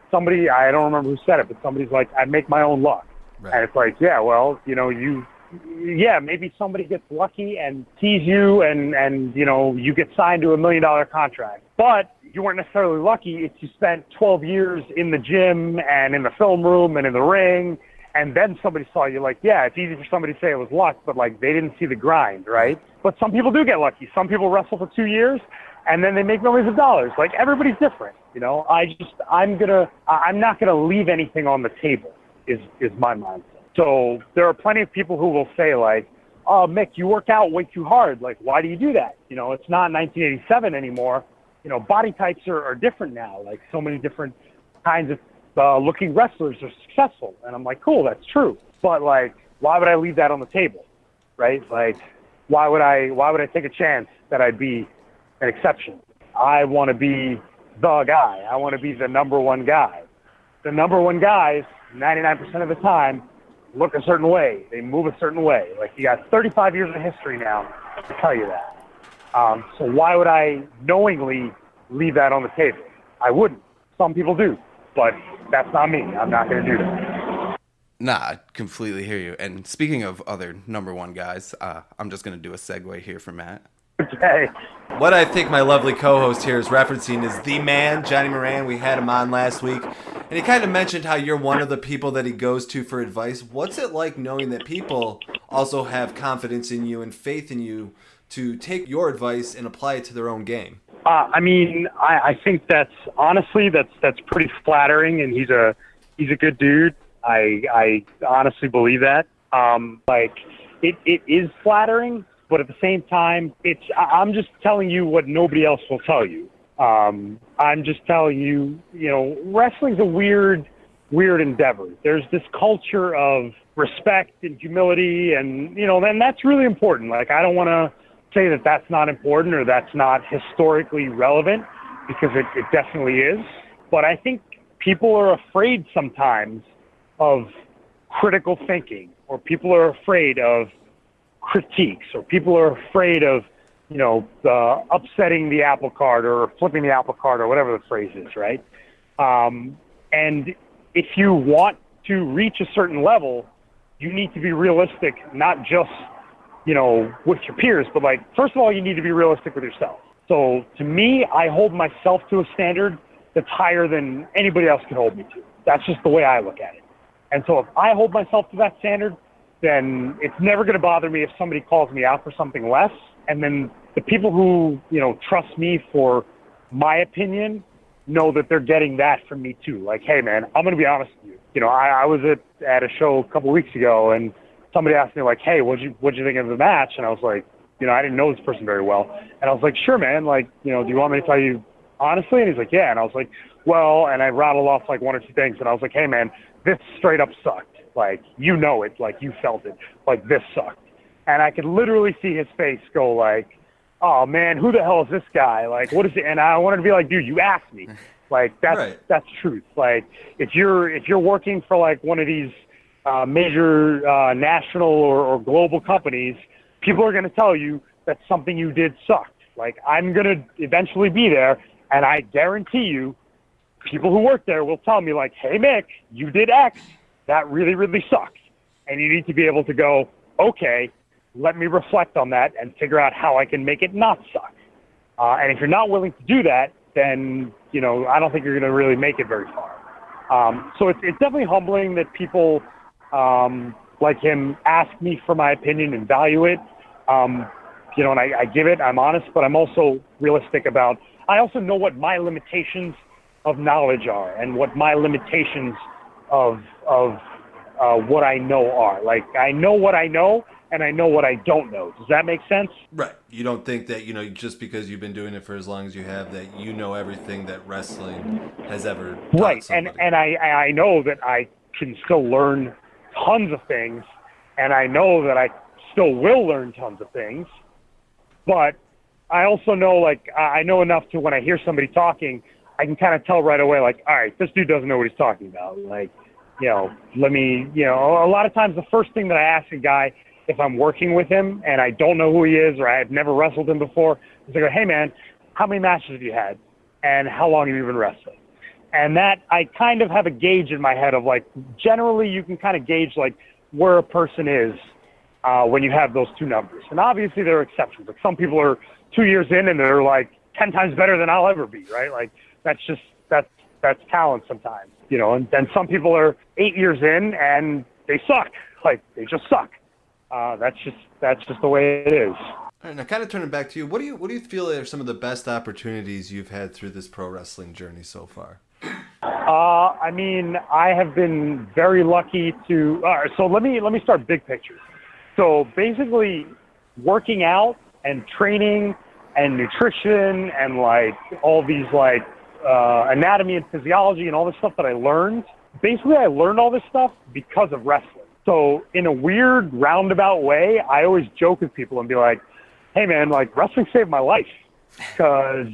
Speaker 3: somebody, I don't remember who said it, but somebody's like, I make my own luck. Right. And it's like, yeah, well, maybe somebody gets lucky and sees you and you get signed to $1 million contract. But you weren't necessarily lucky if you spent 12 years in the gym and in the film room and in the ring, and then somebody saw you. Like, yeah, it's easy for somebody to say it was luck, but like they didn't see the grind, right? But some people do get lucky. Some people wrestle for 2 years and then they make millions of dollars. Like, everybody's different, I'm not gonna leave anything on the table is my mindset. So there are plenty of people who will say, like, oh, Mick, you work out way too hard. Like, why do you do that? It's not 1987 anymore. Body types are different now. Like, so many different kinds of looking wrestlers are successful. And I'm like, cool, that's true. But, like, why would I leave that on the table, right? Like, why would I take a chance that I'd be an exception? I want to be the guy. I want to be the number one guy. The number one guys, 99% of the time, look a certain way. They move a certain way. Like, you got 35 years of history now to tell you that. So why would I knowingly leave that on the table? I wouldn't. Some people do, but that's not me. I'm not going to do that.
Speaker 1: Nah, I completely hear you. And speaking of other number one guys, I'm just going to do a segue here for Matt.
Speaker 3: Okay.
Speaker 2: What I think my lovely co-host here is referencing is the man, Johnny Moran. We had him on last week, and he kind of mentioned how you're one of the people that he goes to for advice. What's it like knowing that people also have confidence in you and faith in you to take your advice and apply it to their own game?
Speaker 3: I think that's pretty flattering, and he's a good dude. I honestly believe that. It is flattering. But at the same time, I'm just telling you what nobody else will tell you. I'm just telling you, wrestling's a weird endeavor. There's this culture of respect and humility, and, then that's really important. Like, I don't want to say that that's not important or that's not historically relevant, because it definitely is. But I think people are afraid sometimes of critical thinking, or people are afraid of critiques, or people are afraid of, upsetting the apple cart or flipping the apple cart or whatever the phrase is, right? And if you want to reach a certain level, you need to be realistic, not just, with your peers, but like, first of all, you need to be realistic with yourself. So to me, I hold myself to a standard that's higher than anybody else can hold me to. That's just the way I look at it. And so if I hold myself to that standard, then it's never going to bother me if somebody calls me out for something less. And then the people who, trust me for my opinion know that they're getting that from me too. Like, hey man, I'm going to be honest with you. I was at a show a couple of weeks ago, and somebody asked me like, hey, what'd you think of the match? And I was like, I didn't know this person very well. And I was like, sure, man. Like, do you want me to tell you honestly? And he's like, yeah. And I was like, well, and I rattled off like one or two things. And I was like, hey man, this straight up sucked. Like, it, like you felt it, like this sucked. And I could literally see his face go like, oh man, who the hell is this guy? Like, what is it? And I wanted to be like, dude, you asked me. Like, that's truth. Like, if you're working for like one of these major national or global companies, people are going to tell you that something you did sucked. Like, I'm going to eventually be there, and I guarantee you, people who work there will tell me, like, hey, Mick, you did X. That really, really sucks. And you need to be able to go, okay, let me reflect on that and figure out how I can make it not suck. And if you're not willing to do that, then, I don't think you're going to really make it very far. So it's definitely humbling that people like him ask me for my opinion and value it. And I give it, I'm honest, but I'm also realistic about, I also know what my limitations of knowledge are and what my limitations of what I know are. Like, I know what I know, and I know what I don't know. Does that make sense?
Speaker 2: Right. You don't think that, just because you've been doing it for as long as you have, that you know everything that wrestling has ever taught
Speaker 3: right.
Speaker 2: somebody.
Speaker 3: And I know that I can still learn tons of things, and I know that I still will learn tons of things, but I also know, like, I know enough to, when I hear somebody talking, I can kind of tell right away, like, all right, this dude doesn't know what he's talking about. Like, let me, a lot of times the first thing that I ask a guy, if I'm working with him and I don't know who he is or I've never wrestled him before, is I go, hey man, how many matches have you had? And how long have you been wrestling? And that, I kind of have a gauge in my head of, like, generally you can kind of gauge, like, where a person is when you have those two numbers. And obviously there are exceptions. Like, some people are 2 years in and they're like 10 times better than I'll ever be, right? Like, that's talent sometimes, and some people are 8 years in and they suck. Like, they just suck. That's just the way it is.
Speaker 2: All right, now kind of turning back to you, what do you feel are some of the best opportunities you've had through this pro wrestling journey so far?
Speaker 3: I mean, I have been very lucky to. All right, so let me start big picture. So basically, working out and training and nutrition and like all these like anatomy and physiology and all this stuff that I learned. Basically, I learned all this stuff because of wrestling. So in a weird roundabout way, I always joke with people and be like, hey man, like, wrestling saved my life. Because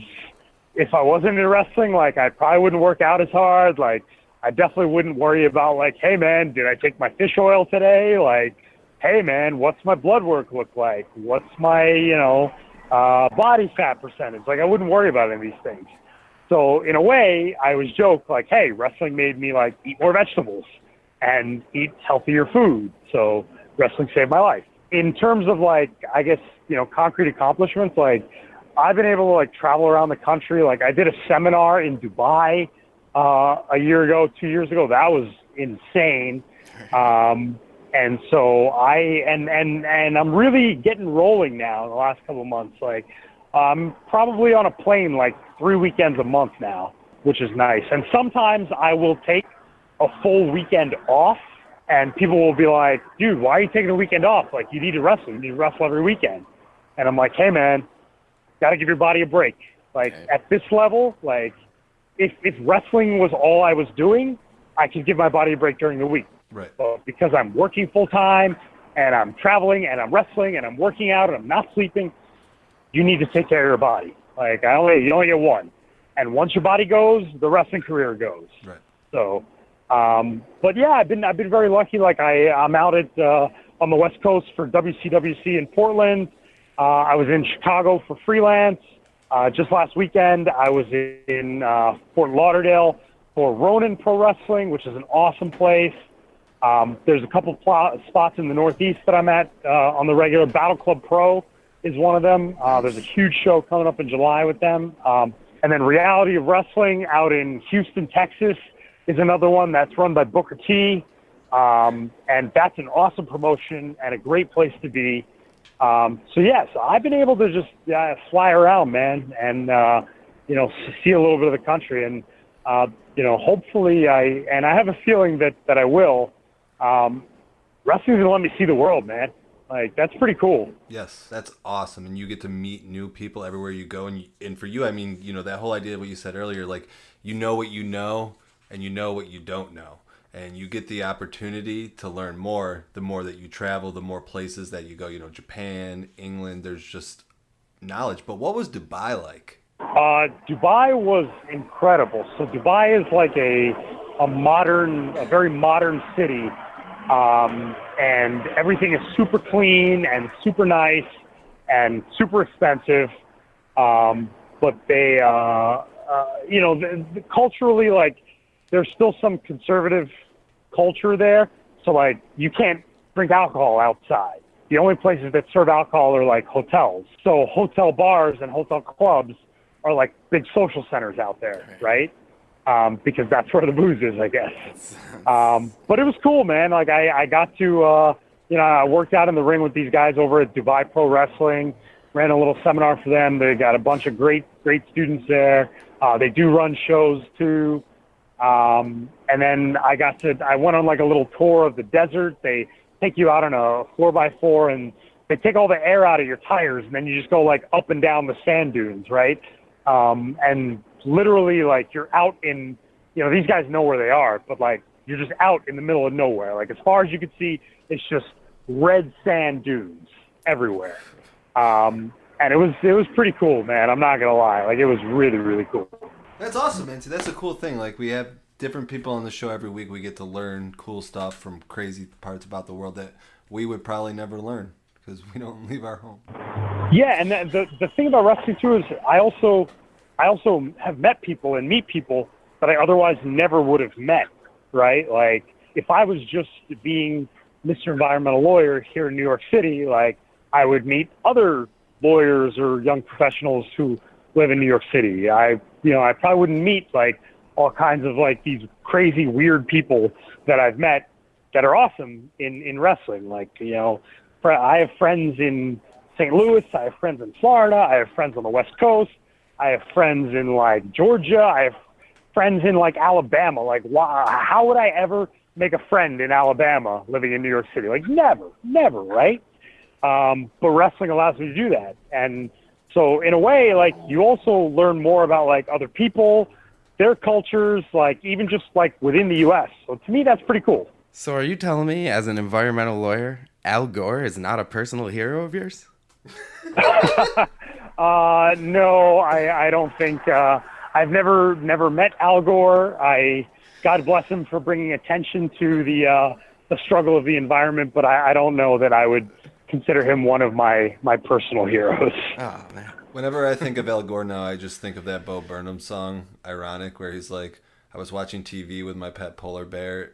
Speaker 3: if I wasn't in wrestling, like, I probably wouldn't work out as hard. Like, I definitely wouldn't worry about, like, hey man, did I take my fish oil today? Like, hey man, what's my blood work look like? What's my, body fat percentage? Like, I wouldn't worry about any of these things. So in a way, I always joke, like, hey, wrestling made me, like, eat more vegetables and eat healthier food. So wrestling saved my life. In terms of, like, I guess, concrete accomplishments, like, I've been able to, like, travel around the country. Like, I did a seminar in Dubai a year ago, 2 years ago. That was insane. And so I'm really getting rolling now in the last couple of months. Like, I'm probably on a plane like 3 weekends a month now, which is nice. And sometimes I will take a full weekend off, and people will be like, dude, why are you taking a weekend off? Like, you need to wrestle. You need to wrestle every weekend. And I'm like, hey, man, got to give your body a break. Like, at this level, like, if wrestling was all I was doing, I could give my body a break during the week.
Speaker 2: Right.
Speaker 3: But because I'm working full-time, and I'm traveling, and I'm wrestling, and I'm working out, and I'm not sleeping, you need to take care of your body. Like, you only get one. And once your body goes, the wrestling career goes.
Speaker 2: Right.
Speaker 3: So, but yeah, I've been very lucky. Like, I'm out at on the West Coast for WCWC in Portland. I was in Chicago for freelance. Just last weekend, I was in Fort Lauderdale for Ronin Pro Wrestling, which is an awesome place. There's a couple spots in the Northeast that I'm at on the regular. Battle Club Pro is one of them. There's a huge show coming up in July with them. And then Reality of Wrestling out in Houston, Texas is another one that's run by Booker T. And that's an awesome promotion and a great place to be. So I've been able to just fly around, man, and see a little bit of the country, and hopefully I have a feeling that I will. Wrestling's gonna let me see the world, man. Like, that's pretty cool.
Speaker 2: Yes, that's awesome, and you get to meet new people everywhere you go. And for you, I mean, that whole idea of what you said earlier, like, you know what you know, and you know what you don't know, and you get the opportunity to learn more. The more that you travel, the more places that you go. Japan, England. There's just knowledge. But what was Dubai like?
Speaker 3: Dubai was incredible. So Dubai is like a very modern city. And everything is super clean and super nice and super expensive. But they, culturally, like, there's still some conservative culture there. So, like, you can't drink alcohol outside. The only places that serve alcohol are, like, hotels. So hotel bars and hotel clubs are like big social centers out there, right? Because that's where the booze is, I guess. But it was cool, man. Like, I got to, I worked out in the ring with these guys over at Dubai Pro Wrestling, ran a little seminar for them. They got a bunch of great students there. They do run shows too. And then I went on like a little tour of the desert. They take you out on a 4x4 and they take all the air out of your tires, and then you just go like up and down the sand dunes, right? And literally, like, you're out in, these guys know where they are, but like, you're just out in the middle of nowhere. Like, as far as you can see, it's just red sand dunes everywhere. And it was pretty cool, man. I'm not gonna lie. Like, it was really, really cool.
Speaker 2: That's awesome, man. See, that's a cool thing. Like, we have different people on the show every week. We get to learn cool stuff from crazy parts about the world that we would probably never learn because we don't leave our home.
Speaker 3: Yeah, and the thing about wrestling too is I also have met people and meet people that I otherwise never would have met, right? Like, if I was just being Mr. Environmental Lawyer here in New York City, like, I would meet other lawyers or young professionals who live in New York City. I probably wouldn't meet, like, all kinds of, like, these crazy, weird people that I've met that are awesome in wrestling. Like, I have friends in St. Louis. I have friends in Florida. I have friends on the West Coast. I have friends in, like, Georgia. I have friends in, like, Alabama. Like, how would I ever make a friend in Alabama living in New York City? Like, never, right? But wrestling allows me to do that. And so, in a way, like, you also learn more about, like, other people, their cultures, like, even just, like, within the U.S. So, to me, that's pretty cool.
Speaker 1: So are you telling me, as an environmental lawyer, Al Gore is not a personal hero of yours?
Speaker 3: No, I don't think. I've never met Al Gore. God bless him for bringing attention to the struggle of the environment, but I don't know that I would consider him one of my personal heroes.
Speaker 1: Oh, man.
Speaker 2: Whenever I think of Al Gore now, I just think of that Bo Burnham song, Ironic, where he's like, I was watching TV with my pet polar bear,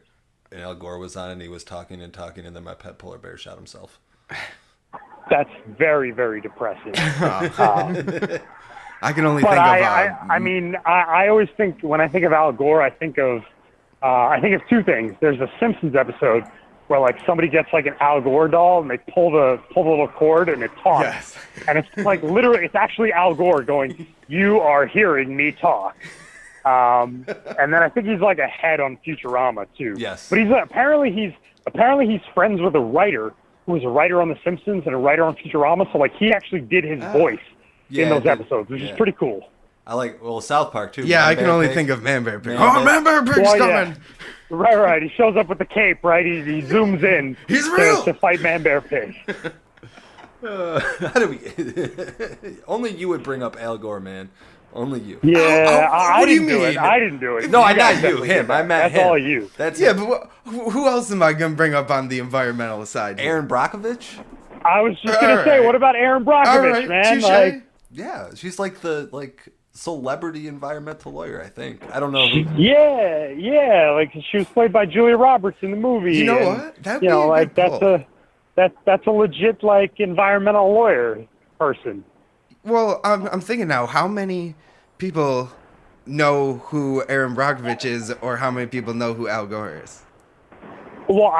Speaker 2: and Al Gore was on, and he was talking, and then my pet polar bear shot himself.
Speaker 3: That's very, very depressing.
Speaker 1: I can only think of...
Speaker 3: I always think, when I think of Al Gore, I think of two things. There's a Simpsons episode where, like, somebody gets, like, an Al Gore doll, and they pull the little cord, and it talks. Yes. And it's, like, literally, it's actually Al Gore going, "You are hearing me talk." And then I think he's, like, a head on Futurama, too.
Speaker 2: Yes.
Speaker 3: But apparently he's friends with a writer who was a writer on The Simpsons and a writer on Futurama. So, like, he actually did his voice in those episodes, which is pretty cool.
Speaker 2: I like, South Park, too.
Speaker 1: Yeah, I can only think of Man Bear Pig. Man Bear Pig's coming!
Speaker 3: Yeah. Right. He shows up with the cape, right? He zooms in.
Speaker 1: He's real!
Speaker 3: To fight Man Bear Pig.
Speaker 2: How do we... Only you would bring up Al Gore, man. Only you.
Speaker 3: Yeah,
Speaker 1: what do you mean?
Speaker 3: I didn't do it.
Speaker 2: No, not you. Him. I meant him.
Speaker 3: That's all you.
Speaker 1: But who else am I going to bring up on the environmental side?
Speaker 2: Aaron Brockovich?
Speaker 3: I was just going to say, what about Aaron Brockovich, man?
Speaker 1: Touché.
Speaker 3: Like,
Speaker 2: yeah, she's like the celebrity environmental lawyer, I think. I don't know who.
Speaker 3: Yeah. Like, she was played by Julia Roberts in the movie.
Speaker 1: You know what? That'd be a good pull.
Speaker 3: That's a legit, like, environmental lawyer person.
Speaker 1: Well, I'm thinking now, how many people know who Aaron Brockovich is, or how many people know who Al Gore is?
Speaker 3: Well,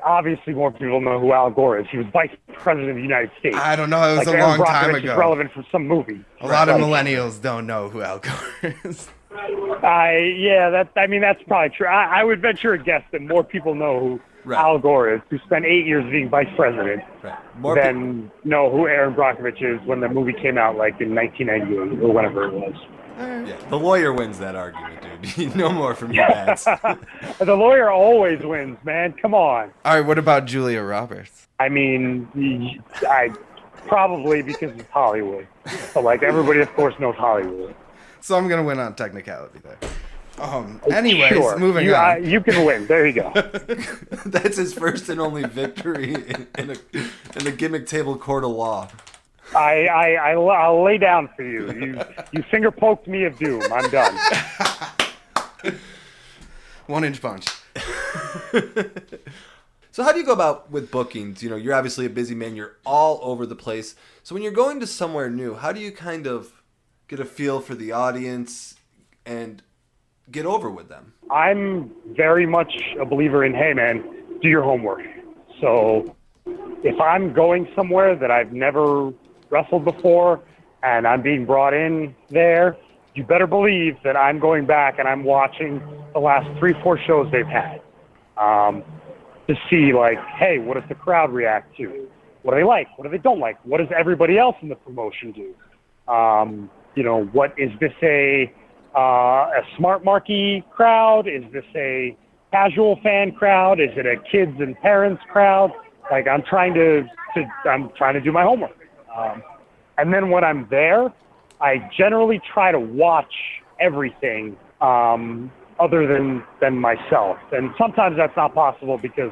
Speaker 3: obviously more people know who Al Gore is. He was vice president of the United States.
Speaker 1: I don't know. It was
Speaker 3: like
Speaker 1: a
Speaker 3: Aaron
Speaker 1: long time
Speaker 3: Brockovich
Speaker 1: ago.
Speaker 3: is relevant for some movie.
Speaker 1: A lot of millennials don't know who Al Gore is.
Speaker 3: That's probably true. I would venture a guess that more people know who Al Gore is, who spent 8 years being vice president, than know who Aaron Brockovich is when the movie came out, like in 1998 or whenever it was.
Speaker 2: Yeah, the lawyer wins that argument, dude. No more from you, Mads.
Speaker 3: The lawyer always wins, man. Come on.
Speaker 1: All right, what about Julia Roberts?
Speaker 3: I mean, probably because it's Hollywood. So, like, everybody, of course, knows Hollywood.
Speaker 1: So I'm going to win on technicality there. Anyways,
Speaker 3: sure.
Speaker 1: moving on.
Speaker 3: You can win. There you go.
Speaker 2: That's his first and only victory in the Gimmick Table court of law.
Speaker 3: I'll lay down for you. You finger poked me of doom. I'm done.
Speaker 1: 1-inch punch.
Speaker 2: So how do you go about with bookings? You know, you're obviously a busy man. You're all over the place. So when you're going to somewhere new, how do you kind of get a feel for the audience and get over with them?
Speaker 3: I'm very much a believer in, hey, man, do your homework. So if I'm going somewhere that I've never wrestled before and I'm being brought in there, you better believe that I'm going back and I'm watching the last 3-4 shows they've had to see, like, hey, what does the crowd react to? What do they like? What do they don't like? What does everybody else in the promotion do? What is this a smart marquee crowd? Is this a casual fan crowd? Is it a kids and parents crowd? Like, I'm trying to do my homework. And then when I'm there, I generally try to watch everything other than myself. And sometimes that's not possible because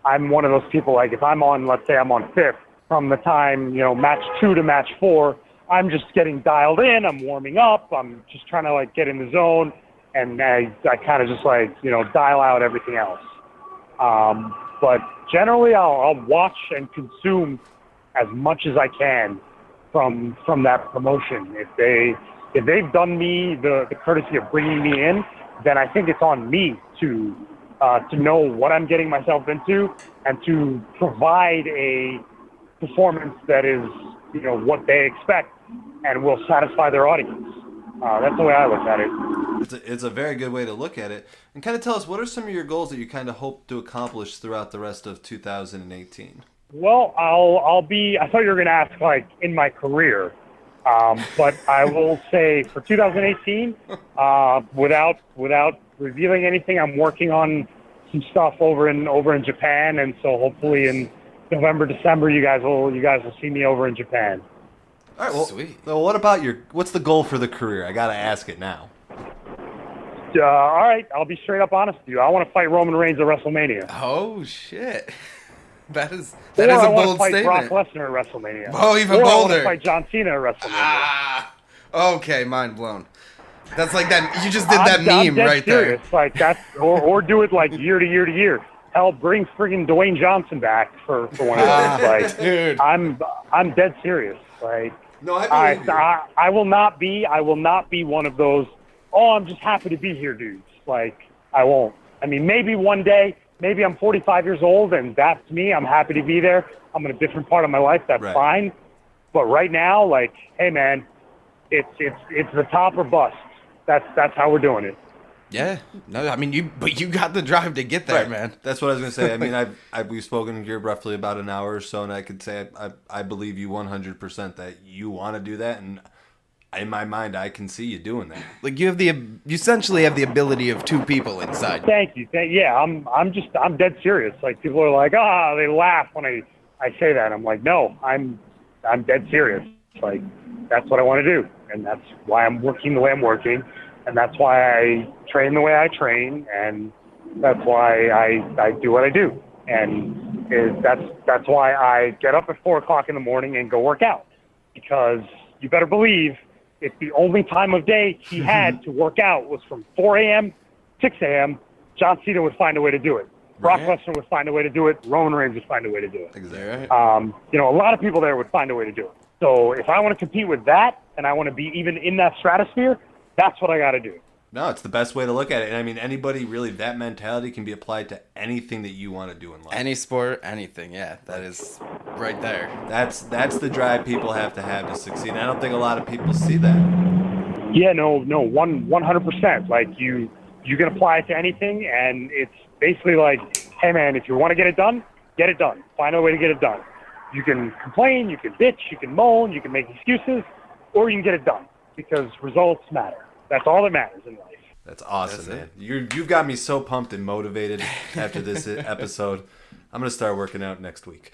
Speaker 3: I'm one of those people, like if I'm on, let's say I'm on 5th, from the time, match 2 to match 4, I'm just getting dialed in, I'm warming up, I'm just trying to like get in the zone, and I kind of just like, dial out everything else. But generally I'll watch and consume as much as I can from that promotion. If they've done me the courtesy of bringing me in, then I think it's on me to know what I'm getting myself into and to provide a performance that is, what they expect and will satisfy their audience. That's the way I look at it.
Speaker 2: It's a very good way to look at it. And kind of tell us, what are some of your goals that you kind of hope to accomplish throughout the rest of 2018?
Speaker 3: Well, I thought you were going to ask, like, in my career. But I will say for 2018, without revealing anything, I'm working on some stuff over in Japan, and so hopefully in November, December, you guys will see me over in Japan.
Speaker 2: All right, well, sweet. Well, what's the goal for the career? I gotta ask it now.
Speaker 3: All right, I'll be straight up honest with you. I want to fight Roman Reigns at WrestleMania.
Speaker 1: Oh shit. That is a bold
Speaker 3: statement. I
Speaker 1: want
Speaker 3: to fight Brock Lesnar at WrestleMania.
Speaker 1: Oh, even bolder.
Speaker 3: I want to fight John Cena at WrestleMania.
Speaker 1: Okay, mind blown. That's like that. You just did that meme right
Speaker 3: serious.
Speaker 1: there.
Speaker 3: Like that, or do it like year to year to year. Hell, bring friggin' Dwayne Johnson back for one of those. Like,
Speaker 1: dude,
Speaker 3: I'm dead serious. Like,
Speaker 2: no, I
Speaker 3: will not be one of those. Oh, I'm just happy to be here, dudes. Like, I won't. I mean, maybe one day. Maybe I'm 45 years old and that's me. I'm happy to be there. I'm in a different part of my life. That's fine. But right now, like, hey man, it's the top or bust. That's how we're doing it.
Speaker 1: Yeah. No, I mean you got the drive to get there, man.
Speaker 2: That's what I was gonna say. I mean, we've spoken here roughly about an hour or so, and I could say I believe you 100% that you want to do that, and in my mind, I can see you doing that.
Speaker 1: Like you essentially have the ability of 2 people inside.
Speaker 3: Thank you. Yeah, I'm dead serious. Like people are like, they laugh when I say that. I'm like, no, I'm dead serious. Like that's what I want to do, and that's why I'm working the way I'm working, and that's why I train the way I train, and that's why I do what I do, and that's why I get up at 4:00 in the morning and go work out, because you better believe. If the only time of day he had to work out was from 4 a.m., 6 a.m., John Cena would find a way to do it. Brock Lesnar would find a way to do it. Roman Reigns would find a way to do it.
Speaker 2: Exactly.
Speaker 3: A lot of people there would find a way to do it. So if I want to compete with that and I want to be even in that stratosphere, that's what I got to do.
Speaker 2: No, it's the best way to look at it. And I mean, anybody really, that mentality can be applied to anything that you want to do in life.
Speaker 1: Any sport, anything. Yeah, that is right there.
Speaker 2: That's the drive people have to succeed. And I don't think a lot of people see that.
Speaker 3: Yeah, no, 100%. Like you can apply it to anything, and it's basically like, hey man, if you want to get it done, get it done. Find a way to get it done. You can complain, you can bitch, you can moan, you can make excuses, or you can get it done because results matter. That's all that matters in life.
Speaker 2: That's awesome, man. You've got me so pumped and motivated after this episode. I'm gonna start working out next week.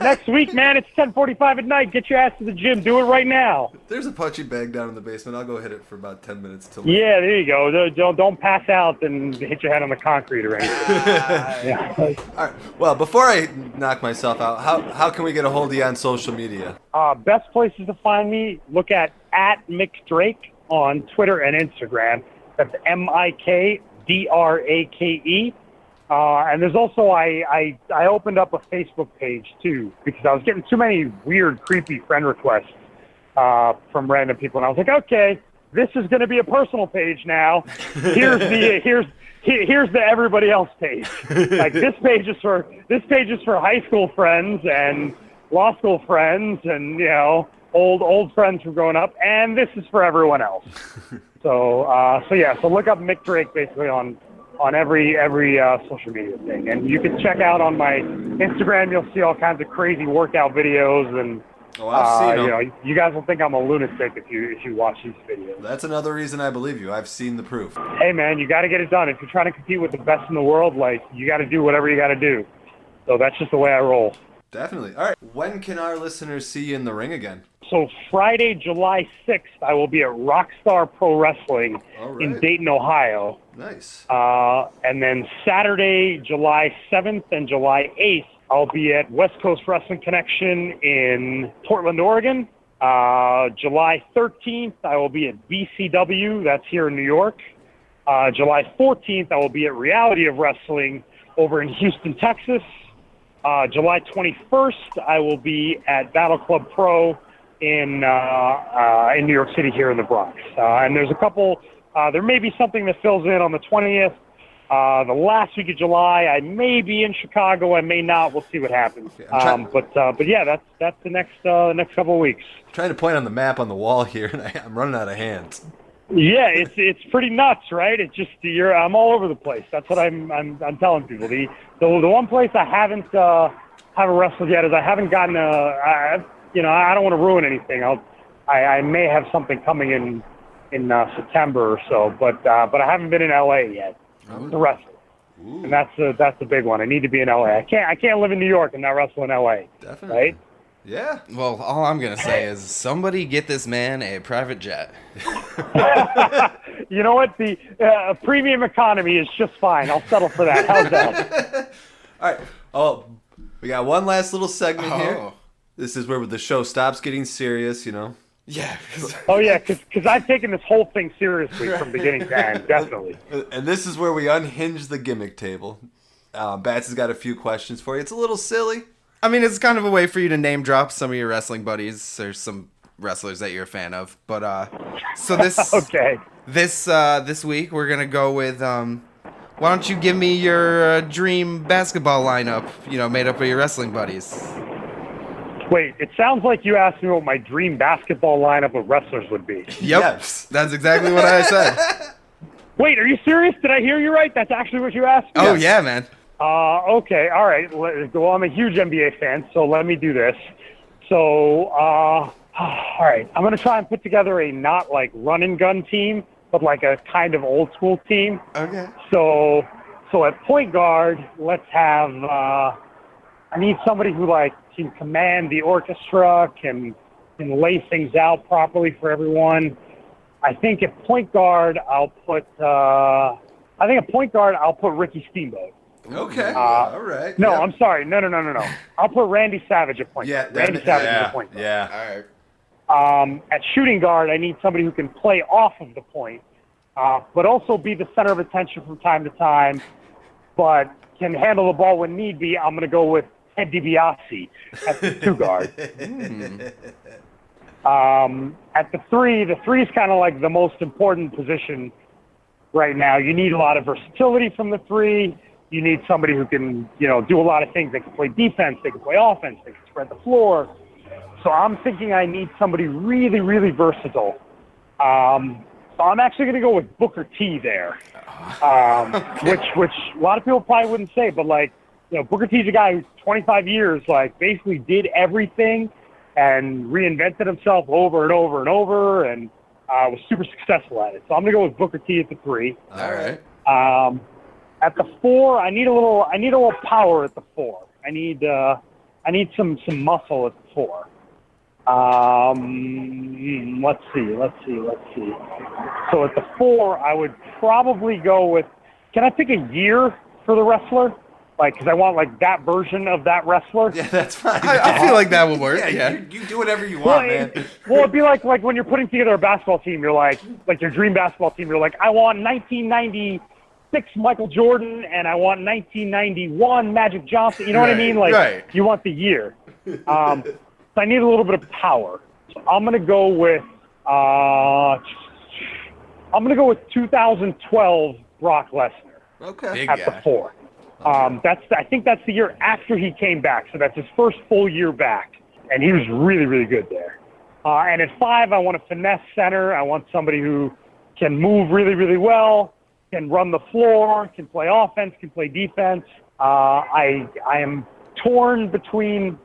Speaker 3: Next week, man, it's 10:45 at night. Get your ass to the gym. Do it right now.
Speaker 2: There's a punching bag down in the basement. I'll go hit it for about 10 minutes till.
Speaker 3: Yeah, there you go. Don't pass out and hit your head on the concrete or anything. Yeah.
Speaker 2: All right. Well, before I knock myself out, how can we get a hold of you on social media?
Speaker 3: Best places to find me, look at Mik Drake on Twitter and Instagram. That's MikDrake. And there's also, I opened up a Facebook page, too, because I was getting too many weird, creepy friend requests from random people. And I was like, okay, this is going to be a personal page now. Here's the everybody else page. Like, this page is for high school friends and law school friends and, old friends from growing up. And this is for everyone else. So look up Mik Drake basically on every social media thing. And you can check out on my Instagram, you'll see all kinds of crazy workout videos. And
Speaker 2: I've seen them.
Speaker 3: You guys will think I'm a lunatic if you watch these videos.
Speaker 2: That's another reason I believe you. I've seen the proof.
Speaker 3: Hey, man, you got to get it done. If you're trying to compete with the best in the world, like, you got to do whatever you got to do. So that's just the way I roll.
Speaker 2: Definitely. All right. When can our listeners see you in the ring again?
Speaker 3: So Friday, July 6th, I will be at Rockstar Pro Wrestling in Dayton, Ohio.
Speaker 2: Nice.
Speaker 3: And then Saturday, July 7th and July 8th, I'll be at West Coast Wrestling Connection in Portland, Oregon. July 13th, I will be at BCW. That's here in New York. July 14th, I will be at Reality of Wrestling over in Houston, Texas. July 21st, I will be at Battle Club Pro in New York City here in the Bronx. And there's a couple, there may be something that fills in on the 20th. The last week of July, I may be in Chicago, I may not. We'll see what happens. But yeah, that's the next couple of weeks.
Speaker 2: I'm trying to point on the map on the wall here, and I'm running out of hands.
Speaker 3: Yeah, it's pretty nuts, right? It's just I'm all over the place. That's what I'm telling people. The one place I haven't wrestled yet is I haven't gotten I don't want to ruin anything. I may have something coming in September or so, but I haven't been in LA yet to wrestle. Ooh. And that's the big one. I need to be in LA. I can't live in New York and not wrestle in LA.
Speaker 2: Definitely.
Speaker 3: Right?
Speaker 2: Yeah.
Speaker 1: Well, all I'm going to say is somebody get this man a private jet.
Speaker 3: You know what? The premium economy is just fine. I'll settle for that. How's that?
Speaker 2: All right. Oh, we got one last little segment here. This is where the show stops getting serious,
Speaker 1: Yeah.
Speaker 3: Oh, yeah, because I've taken this whole thing seriously from beginning to end, definitely.
Speaker 2: And this is where we unhinge the gimmick table. Bats has got a few questions for you. It's a little silly.
Speaker 1: I mean, it's kind of a way for you to name drop some of your wrestling buddies or some wrestlers that you're a fan of. But so this
Speaker 3: okay.
Speaker 1: This week we're gonna go with why don't you give me your dream basketball lineup? Made up of your wrestling buddies.
Speaker 3: Wait, it sounds like you asked me what my dream basketball lineup of wrestlers would be.
Speaker 1: Yep, yes. That's exactly what I said.
Speaker 3: Wait, are you serious? Did I hear you right? That's actually what you asked me?
Speaker 1: Oh, yeah, man.
Speaker 3: Okay, all right. Well, I'm a huge NBA fan, so let me do this. So, all right. I'm going to try and put together a not like run and gun team, but like a kind of old school team.
Speaker 1: Okay.
Speaker 3: So at point guard, let's have, I need somebody who like can command the orchestra, can lay things out properly for everyone. I think at point guard, I'll put Ricky Steamboat.
Speaker 2: Okay. All right.
Speaker 3: No, I'm sorry. No. I'll put Randy Savage at point
Speaker 2: guard.
Speaker 3: Randy Savage at point guard.
Speaker 2: Yeah. All
Speaker 3: right. At shooting guard, I need somebody who can play off of the point, but also be the center of attention from time to time, but can handle the ball when need be. I'm going to go with Ted DiBiase at the two guard. At the three is kind of like the most important position right now. You need a lot of versatility from the three. You need somebody who can, do a lot of things. They can play defense, they can play offense, they can spread the floor. So I'm thinking I need somebody really, really versatile. So I'm actually going to go with Booker T there, which a lot of people probably wouldn't say, but Booker T's a guy who's 25 years, basically did everything and reinvented himself over and over and over, and was super successful at it. So I'm going to go with Booker T at the 3.
Speaker 1: All right.
Speaker 3: At the 4, I need a little power at the 4. I need some muscle at the 4. Let's see. So at the 4, I would probably go with, can I pick a year for the wrestler? Because I want that version of that wrestler.
Speaker 2: Yeah, that's fine.
Speaker 1: I feel like that will work. Yeah.
Speaker 2: You do whatever you want, man.
Speaker 3: It'd be like when you're putting together a basketball team, you're like your dream basketball team, you're like, I want 1996 Michael Jordan, and I want 1991 Magic Johnson. You know what I mean?
Speaker 1: Right.
Speaker 3: You want the year. So I need a little bit of power. So I'm gonna go with 2012 Brock Lesnar.
Speaker 2: Okay.
Speaker 1: Big
Speaker 3: At
Speaker 1: guy.
Speaker 3: the 4. I think that's the year after he came back, so that's his first full year back, and he was really, really good there. And at 5, I want a finesse center. I want somebody who can move really, really well, can run the floor, can play offense, can play defense. I am torn between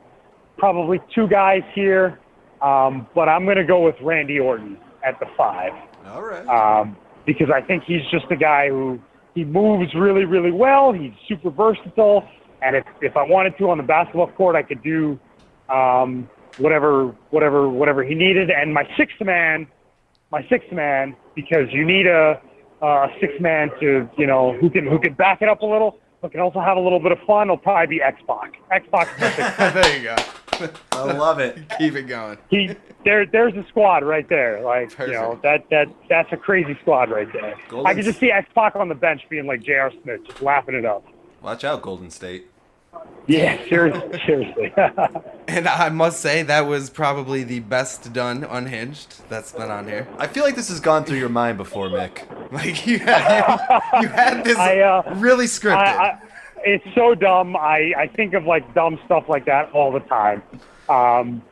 Speaker 3: probably 2 guys here, but I'm going to go with Randy Orton at the 5.
Speaker 2: All right.
Speaker 3: Because I think he's just a guy who he moves really, really well. He's super versatile, and if I wanted to on the basketball court, I could do whatever he needed. And my sixth man, because you need a sixth man to who can back it up a little, but can also have a little bit of fun. Will probably be X-Pac. X-Pac is my sixth man.
Speaker 1: There you go.
Speaker 2: I love it.
Speaker 1: Keep it going.
Speaker 3: There's a squad right there.
Speaker 1: Perfect.
Speaker 3: That's a crazy squad right there. I could just see X-Pac on the bench being like J.R. Smith, just laughing it up.
Speaker 2: Watch out, Golden State.
Speaker 3: Yeah, seriously.
Speaker 1: And I must say that was probably the best done Unhinged that's been on here.
Speaker 2: I feel like this has gone through your mind before, Mick.
Speaker 1: You had this really scripted.
Speaker 3: It's so dumb. I think of dumb stuff like that all the time,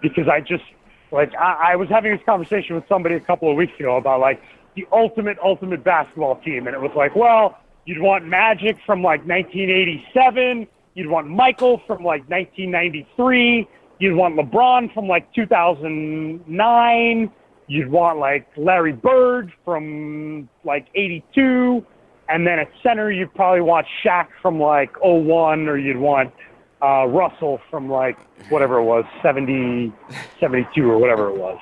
Speaker 3: because I just I was having this conversation with somebody a couple of weeks ago about the ultimate basketball team, and it was well, you'd want Magic from 1987, you'd want Michael from 1993, you'd want LeBron from 2009, you'd want Larry Bird from 82. And then at center, you'd probably want Shaq from 01, or you'd want Russell from whatever it was, 70, 72 or whatever it was.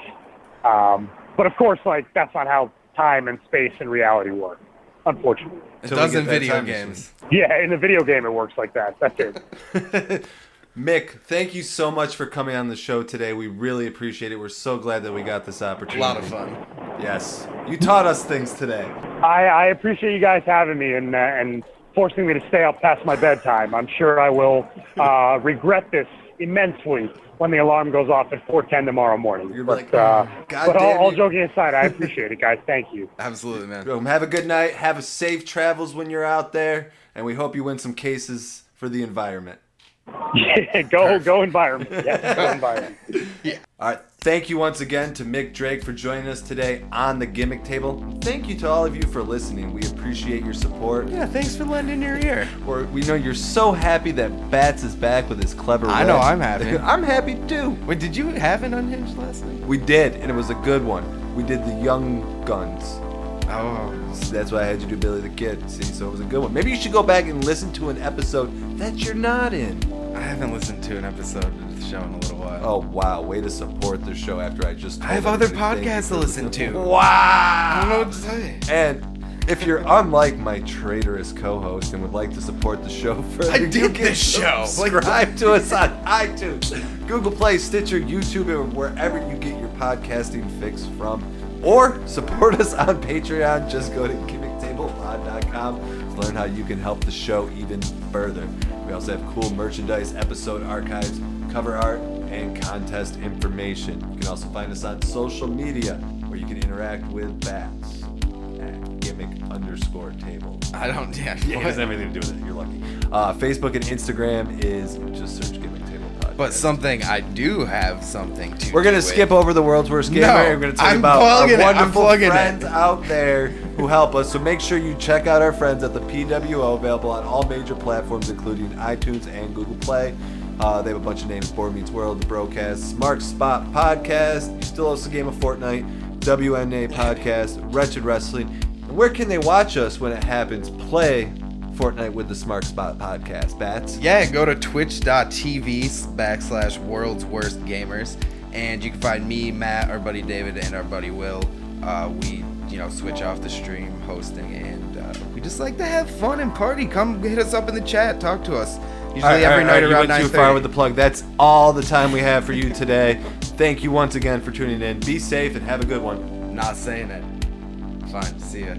Speaker 3: But of course, that's not how time and space and reality work, unfortunately.
Speaker 1: It does in video games.
Speaker 3: Yeah, in the video game it works like that. That's it.
Speaker 2: Mick, thank you so much for coming on the show today. We really appreciate it. We're so glad that we got this opportunity.
Speaker 1: A lot of fun.
Speaker 2: Yes. You taught us things today.
Speaker 3: I appreciate you guys having me and forcing me to stay up past my bedtime. I'm sure I will regret this immensely when the alarm goes off at 4:10 tomorrow morning.
Speaker 2: You're
Speaker 3: but
Speaker 2: God damn
Speaker 3: all
Speaker 2: you.
Speaker 3: joking aside, I appreciate it, guys. Thank you.
Speaker 1: Absolutely, man.
Speaker 2: Have a good night. Have a safe travels when you're out there. And we hope you win some cases for the environment.
Speaker 3: Yeah, go environment. Yeah, go environment.
Speaker 1: Yeah.
Speaker 2: All right. Thank you once again to Mik Drake for joining us today on the Gimmick Table. Thank you to all of you for listening. We appreciate your support.
Speaker 1: Yeah, thanks for lending your ear.
Speaker 2: We know you're so happy that Bats is back with his clever
Speaker 1: I
Speaker 2: wit.
Speaker 1: know, I'm happy.
Speaker 2: I'm happy too.
Speaker 1: Wait, did you have an Unhinged last night?
Speaker 2: We did, and it was a good one. We did the Young Guns.
Speaker 1: Oh.
Speaker 2: So that's why I had you do Billy the Kid. See, so it was a good one. Maybe you should go back and listen to an episode that you're not in.
Speaker 1: I haven't listened to an episode of the show in a little while.
Speaker 2: Oh, wow. Way to support the show after I just told
Speaker 1: I have other
Speaker 2: everybody thank
Speaker 1: podcasts
Speaker 2: you
Speaker 1: to
Speaker 2: for
Speaker 1: listen to.
Speaker 2: Wow.
Speaker 1: I don't know what to say.
Speaker 2: And if you're unlike my traitorous co-host and would like to support the show further,
Speaker 1: I did
Speaker 2: you can
Speaker 1: this show.
Speaker 2: Subscribe to us on iTunes, Google Play, Stitcher, YouTube, and wherever you get your podcasting fix from. Or support us on Patreon. Just go to gimmicktablepod.com to learn how you can help the show even further. We also have cool merchandise, episode archives, cover art, and contest information. You can also find us on social media where you can interact with Bats at Gimmick_Table.
Speaker 1: I don't. Yeah.
Speaker 2: Yeah, it doesn't have anything to do with it. You're lucky. Facebook and Instagram is just search Gimmick Table Podcast.
Speaker 1: But something I do have something to.
Speaker 2: We're gonna
Speaker 1: do
Speaker 2: skip
Speaker 1: with.
Speaker 2: over the world's worst gamer.
Speaker 1: No,
Speaker 2: We're gonna tell you
Speaker 1: I'm
Speaker 2: about our
Speaker 1: plugging it. I'm
Speaker 2: wonderful
Speaker 1: plugging
Speaker 2: friends
Speaker 1: it.
Speaker 2: out there who help us. So make sure you check out our friends at the PWO, available on all major platforms, including iTunes and Google Play. They have a bunch of names: Board Meets World, The Broadcast, Smart Spot Podcast, You Still Host a Game of Fortnite, WNA Podcast, Wretched Wrestling. And where can they watch us when it happens? Play Fortnite with the Smart Spot Podcast. Bats?
Speaker 1: Yeah, go to twitch.tv/World's Worst Gamers, and you can find me, Matt, our buddy David, and our buddy Will. We switch off the stream hosting, and we just like to have fun and party. Come hit us up in the chat, talk to us. Usually every night around 9:30.
Speaker 2: You went too far with the plug. That's all the time we have for you today. Thank you once again for tuning in. Be safe and have a good one.
Speaker 1: Not saying it. Fine. See ya.